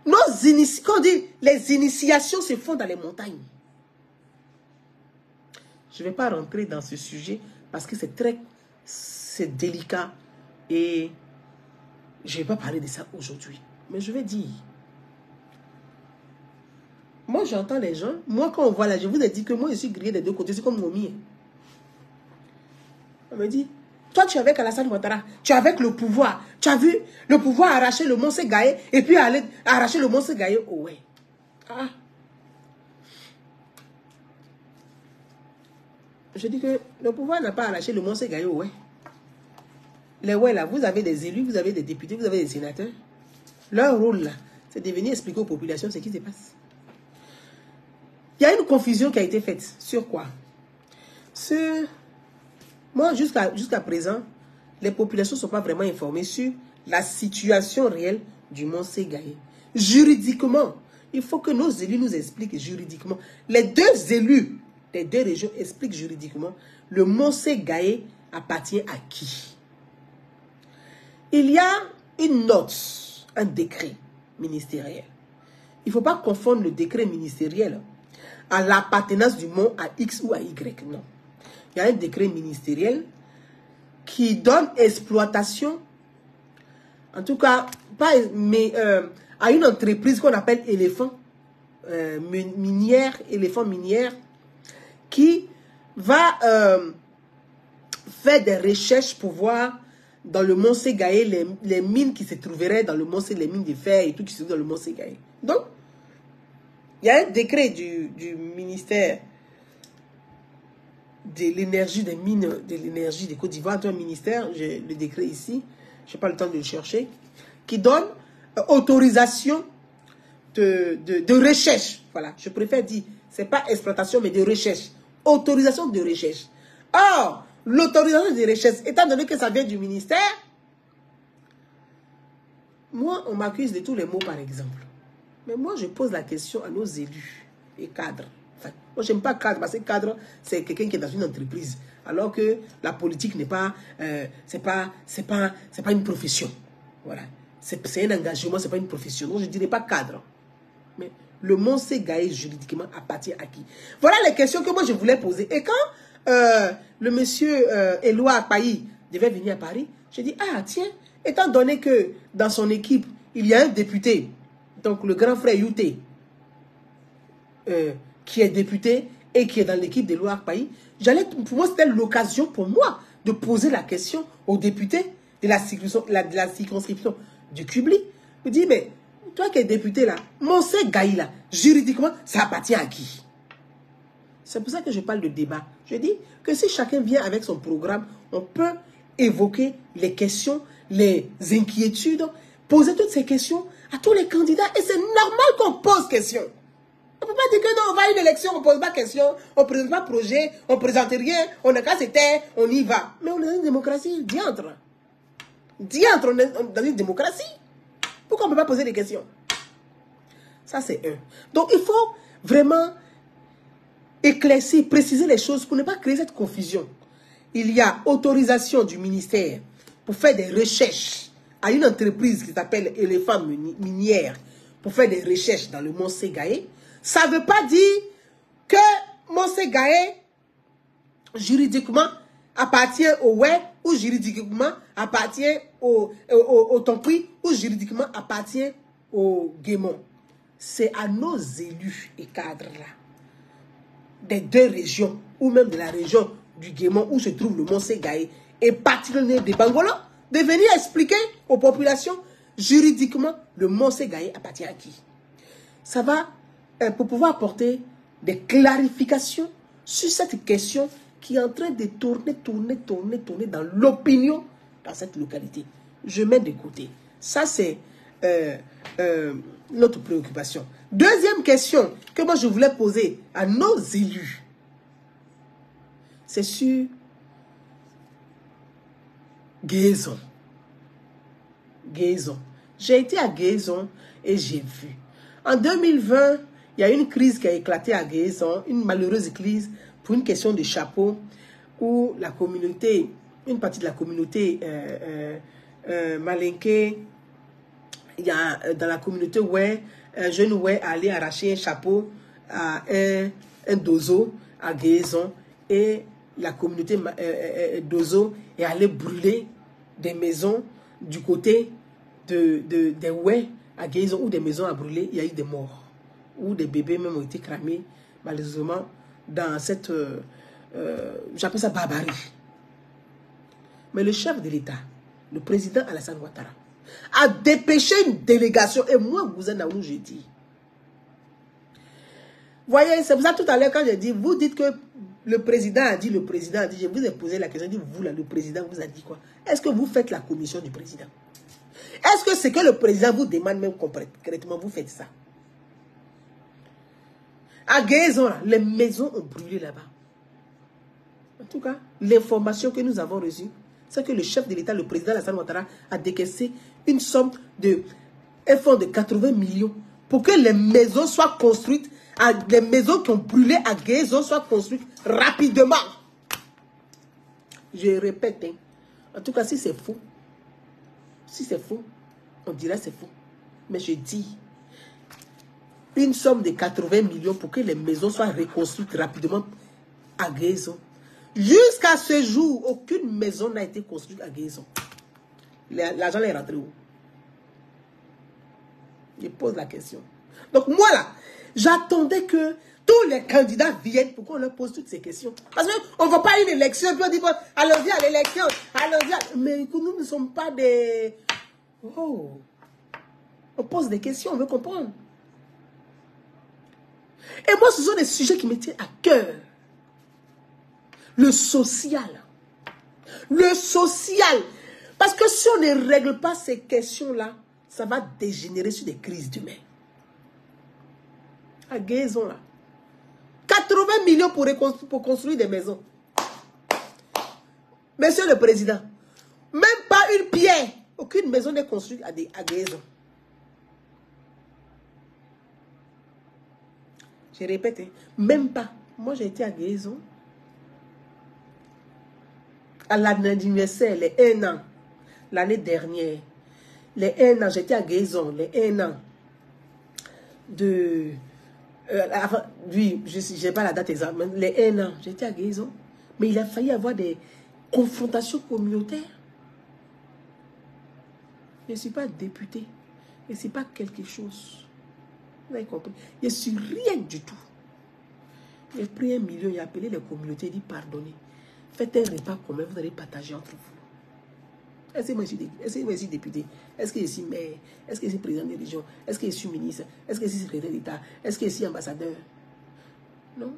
quand on dit les initiations se font dans les montagnes. Je ne vais pas rentrer dans ce sujet parce que c'est délicat et je ne vais pas parler de ça aujourd'hui. Mais je vais dire, moi j'entends les gens, moi quand on voit là, je vous ai dit que moi je suis grillé des deux côtés, c'est comme Momi. On me dit, toi tu es avec Alassane Ouattara, tu es avec le pouvoir, tu as vu le pouvoir arracher le Mont Gaye et puis aller arracher le Mont Gaye. Oh ouais. Ah. Je dis que le pouvoir n'a pas arraché le Mont Gaye. Oh ouais. Les ouais là, vous avez des élus, vous avez des députés, vous avez des sénateurs. Leur rôle là, c'est de venir expliquer aux populations ce qui se passe. Il y a une confusion qui a été faite. Sur quoi? Moi, jusqu'à présent, les populations ne sont pas vraiment informées sur la situation réelle du Mont Gaye. Juridiquement, il faut que nos élus nous expliquent juridiquement. Les deux élus des deux régions expliquent juridiquement le Mont Gaye appartient à qui. Il y a une note, un décret ministériel. Il ne faut pas confondre le décret ministériel à l'appartenance du mont à X ou à Y. Non. Il y a un décret ministériel qui donne exploitation, en tout cas, pas, mais à une entreprise qu'on appelle éléphant minière, qui va faire des recherches pour voir dans le Mont Gaye les mines qui se trouveraient dans le Mont les mines de fer et tout qui se trouvent dans le Mont Gaye. Donc, il y a un décret du ministère de l'énergie des mines, de l'énergie de Côte d'Ivoire, un ministère, j'ai le décret ici, je n'ai pas le temps de le chercher, qui donne autorisation de recherche. Voilà, je préfère dire, ce n'est pas exploitation, mais de recherche. Autorisation de recherche. Or, l'autorisation de recherche, étant donné que ça vient du ministère, moi, on m'accuse de tous les mots, par exemple. Mais moi, je pose la question à nos élus et cadres. Enfin, moi, je n'aime pas cadre, parce que cadre, c'est quelqu'un qui est dans une entreprise. Alors que la politique n'est pas, c'est pas une profession. Voilà. C'est un engagement, c'est pas une profession. Donc, je ne dirais pas cadre. Mais le Mont Gaye, juridiquement, appartient à qui? Voilà les questions que moi, je voulais poser. Et quand le monsieur Éloi Akpayi devait venir à Paris, je dis, ah, tiens, étant donné que dans son équipe, il y a un député, donc le grand frère Youté, qui est député et qui est dans l'équipe de Éloi Akpayi, pour moi, c'était l'occasion pour moi de poser la question au député de la circonscription du Kubli. Je dis, mais toi qui es député là, Mont Gaye là, juridiquement, ça appartient à qui? C'est pour ça que je parle de débat. Je dis que si chacun vient avec son programme, on peut évoquer les questions, les inquiétudes, poser toutes ces questions à tous les candidats. Et c'est normal qu'on pose question. On ne peut pas dire que non, on va à une élection, on ne pose pas question, on ne présente pas projet, on ne présente rien, on n'a qu'à se taire, on y va. Mais on est dans une démocratie, diantre. Diantre, on est dans une démocratie. Pourquoi on ne peut pas poser des questions? Ça, c'est un. Donc, il faut vraiment éclaircir, préciser les choses pour ne pas créer cette confusion. Il y a autorisation du ministère pour faire des recherches à une entreprise qui s'appelle Éléphant Minière pour faire des recherches dans le Mont Gaye. Ça ne veut pas dire que Mont Gaye, juridiquement, appartient au Ouai ou juridiquement appartient au Tonkui ou juridiquement appartient au Guémon. C'est à nos élus et cadres là, des deux régions, ou même de la région du Guémon où se trouve le Mont Gaye, et particulièrement des Bangolo, de venir expliquer aux populations juridiquement le Mont Gaye appartient à qui. Ça va, pour pouvoir apporter des clarifications sur cette question qui est en train de tourner dans l'opinion dans cette localité. Je mets de côté. Ça, c'est notre préoccupation. Deuxième question que moi je voulais poser à nos élus, c'est sur Guézon. J'ai été à Guézon et j'ai vu. En 2020, il y a une crise qui a éclaté à Guézon, une malheureuse crise pour une question de chapeau où la communauté, une partie de la communauté malinquée, il y a dans la communauté Ouai, un jeune Ouai allé arracher un chapeau à un dozo à Guézon et la communauté d'Ozo est allée brûler des maisons du côté des Oué à Guézon, où des maisons à brûler, il y a eu des morts, où des bébés même ont été cramés, malheureusement, dans cette, j'appelle ça barbarie. Mais le chef de l'État, le président Alassane Ouattara, a dépêché une délégation, et moi, vous êtes où je dis. Voyez, c'est pour ça tout à l'heure quand j'ai dit, vous dites que le président a dit, je vous ai posé la question, je dis, vous là, le président vous a dit quoi? Est-ce que vous faites la commission du président? Est-ce que c'est que le président vous demande même concrètement, vous faites ça? À Guézon, les maisons ont brûlé là-bas. En tout cas, l'information que nous avons reçue, c'est que le chef de l'État, le président Alassane Ouattara, a décaissé une somme de un fonds de 80 millions pour que les maisons soient construites, les maisons qui ont brûlé à Guézon soient construites rapidement. Je répète, hein. En tout cas, si c'est faux, on dirait c'est faux. Mais je dis, une somme de 80 millions pour que les maisons soient reconstruites rapidement à Guézon. Jusqu'à ce jour, aucune maison n'a été construite à Guézon. L'argent est rentré où? Je pose la question. Donc moi là, j'attendais que tous les candidats viennent pour qu'on leur pose toutes ces questions. Parce qu'on ne va pas une élection, puis on dit, allons-y à l'élection, allons-y. Mais nous ne sommes pas des... Oh. On pose des questions, on veut comprendre. Et moi, ce sont des sujets qui me tiennent à cœur. Le social. Le social. Parce que si on ne règle pas ces questions-là, ça va dégénérer sur des crises d'humains. À Guézon, là. 80 millions pour construire des maisons. Monsieur le Président, même pas une pierre. Aucune maison n'est construite à Guézon. Je répète, hein, même pas. Moi, j'ai été à Guézon. À l'anniversaire, les 1 an. L'année dernière. Les 1 an, j'étais à Guézon. Les 1 an. Oui, je n'ai pas la date exacte. Mais les 1 an, j'étais à Guézon. Mais il a failli avoir des confrontations communautaires. Je ne suis pas député. Je ne suis pas quelque chose. Vous avez compris? Je ne suis rien du tout. J'ai pris 1 million, j'ai appelé les communautés, j'ai dit pardonnez. Faites un repas commun, vous allez partager entre vous. Est-ce que moi je suis député? Est-ce que je suis maire? Est-ce que je suis président de région? Est-ce que je suis ministre? Est-ce que je suis secrétaire d'État? Est-ce que je suis ambassadeur? Non.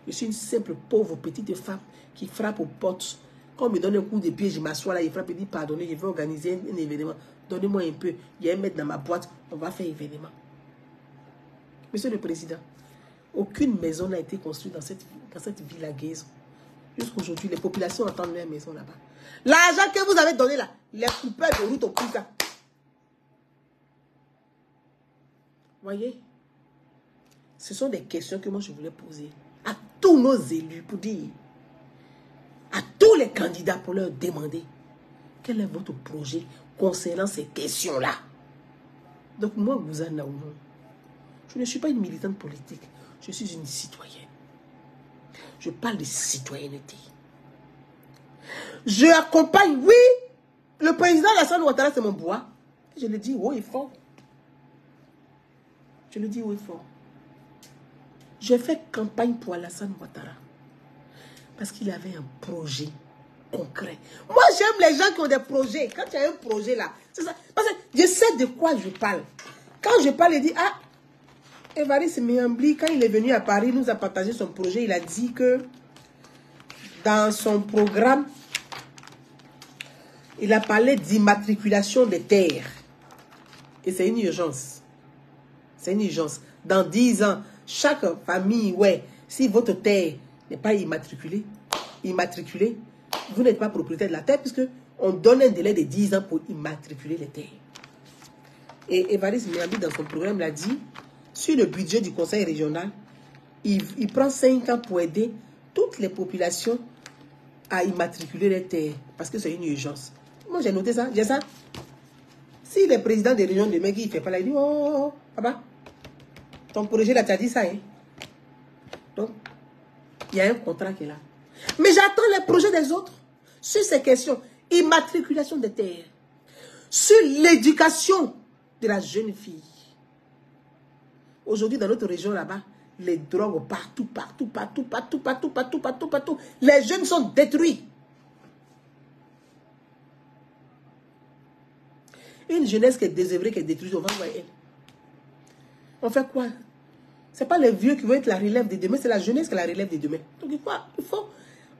Je suis une simple pauvre petite femme qui frappe aux portes. Quand on me donne un coup de pied, je m'assois là, il frappe et dit pardonnez, je vais organiser un événement. Donnez-moi un peu, il y a un mettre dans ma boîte, on va faire un événement. Monsieur le Président, aucune maison n'a été construite dans cette ville à Guézon. Jusqu'aujourd'hui, les populations entendent leur maison là-bas. L'argent que vous avez donné là, les coupeurs de route au plus ça. Voyez, ce sont des questions que moi je voulais poser à tous nos élus pour dire, à tous les candidats pour leur demander quel est votre projet concernant ces questions-là. Donc moi, Gouzane Naoumou, je ne suis pas une militante politique, je suis une citoyenne. Je parle de citoyenneté. Je accompagne, oui, le président Alassane Ouattara, c'est mon bois. Je le dis haut et fort. Je le dis haut et fort. J'ai fait campagne pour Alassane Ouattara parce qu'il avait un projet concret. Moi, j'aime les gens qui ont des projets. Quand tu as un projet là, c'est ça. Parce que je sais de quoi je parle. Quand je parle, il dit, ah, Évariste Miambli, quand il est venu à Paris, il nous a partagé son projet. Il a dit que dans son programme, il a parlé d'immatriculation des terres. Et c'est une urgence. C'est une urgence. Dans 10 ans, chaque famille, ouais, si votre terre n'est pas immatriculée, vous n'êtes pas propriétaire de la terre, puisque on donne un délai de 10 ans pour immatriculer les terres. Et Évariste Miambi, dans son programme, l'a dit, sur le budget du conseil régional, il prend 5 ans pour aider toutes les populations à immatriculer les terres, parce que c'est une urgence. Moi, j'ai noté ça, j'ai ça. Si le président des régions de Megui, il ne fait pas là, il dit, oh, papa, ton projet là, tu as dit ça, hein. Donc, Il y a un contrat qui est là. Mais j'attends les projets des autres. Sur ces questions, immatriculation des terres. Sur l'éducation de la jeune fille. Aujourd'hui, dans notre région là-bas, les drogues partout. Les jeunes sont détruits. Une jeunesse qui est désœuvrée, qui est détruite, on va voir elle. On fait quoi? Ce n'est pas les vieux qui vont être la relève de demain, c'est la jeunesse qui est la relève de demain. Donc il faut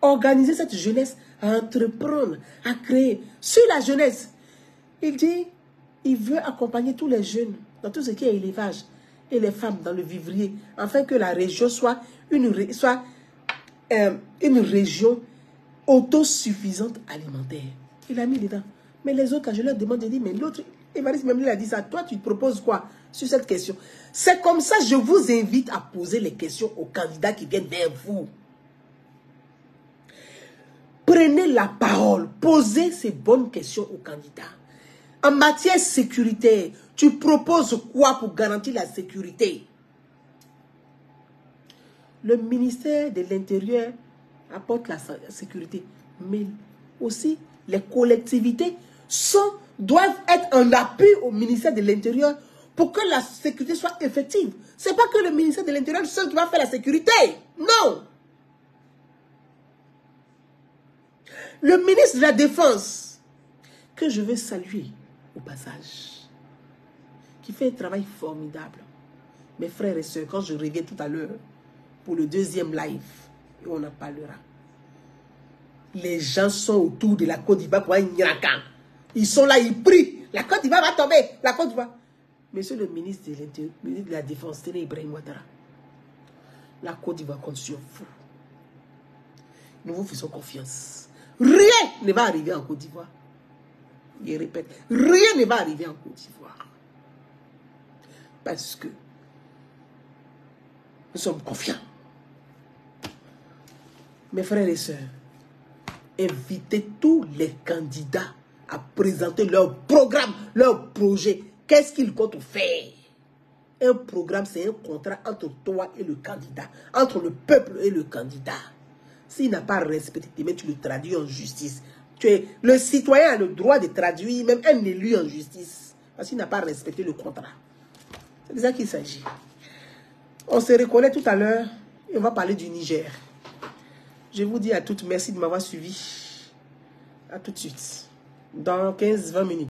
organiser cette jeunesse à entreprendre, à créer. Sur la jeunesse, il dit, il veut accompagner tous les jeunes dans tout ce qui est élevage et les femmes dans le vivrier, afin que la région soit une région autosuffisante alimentaire. Il a mis dedans. Mais les autres, quand je leur demande, je dis, mais l'autre, Évariste même lui a dit ça, toi tu te proposes quoi sur cette question? C'est comme ça, je vous invite à poser les questions aux candidats qui viennent vers vous. Prenez la parole, posez ces bonnes questions aux candidats. En matière sécuritaire, tu proposes quoi pour garantir la sécurité? Le ministère de l'Intérieur apporte la sécurité, mais aussi les collectivités doivent être en appui au ministère de l'Intérieur pour que la sécurité soit effective. Ce n'est pas que le ministère de l'Intérieur seul qui va faire la sécurité. Non. Le ministre de la Défense, que je veux saluer au passage, qui fait un travail formidable. Mes frères et sœurs, quand je reviens tout à l'heure pour le deuxième live, et on en parlera. Les gens sont autour de la Côte d'Ivoire pour un Nyaka. Ils sont là, ils prient. La Côte d'Ivoire va tomber. La Côte d'Ivoire. Monsieur le ministre de la Défense, Téné Ibrahim Ouattara, la Côte d'Ivoire compte sur vous. Nous vous faisons confiance. Rien ne va arriver en Côte d'Ivoire. Je répète, rien ne va arriver en Côte d'Ivoire. Parce que nous sommes confiants. Mes frères et sœurs, invitez tous les candidats à présenter leur programme, leur projet. Qu'est-ce qu'ils comptent faire? Un programme, c'est un contrat entre toi et le candidat, entre le peuple et le candidat. S'il n'a pas respecté, mais tu le traduis en justice. Le citoyen a le droit de traduire même un élu en justice, parce qu'il n'a pas respecté le contrat. C'est de ça qu'il s'agit. On se reconnaît tout à l'heure et on va parler du Niger. Je vous dis à toutes, merci de m'avoir suivi. À tout de suite. Dans 15-20 minutes.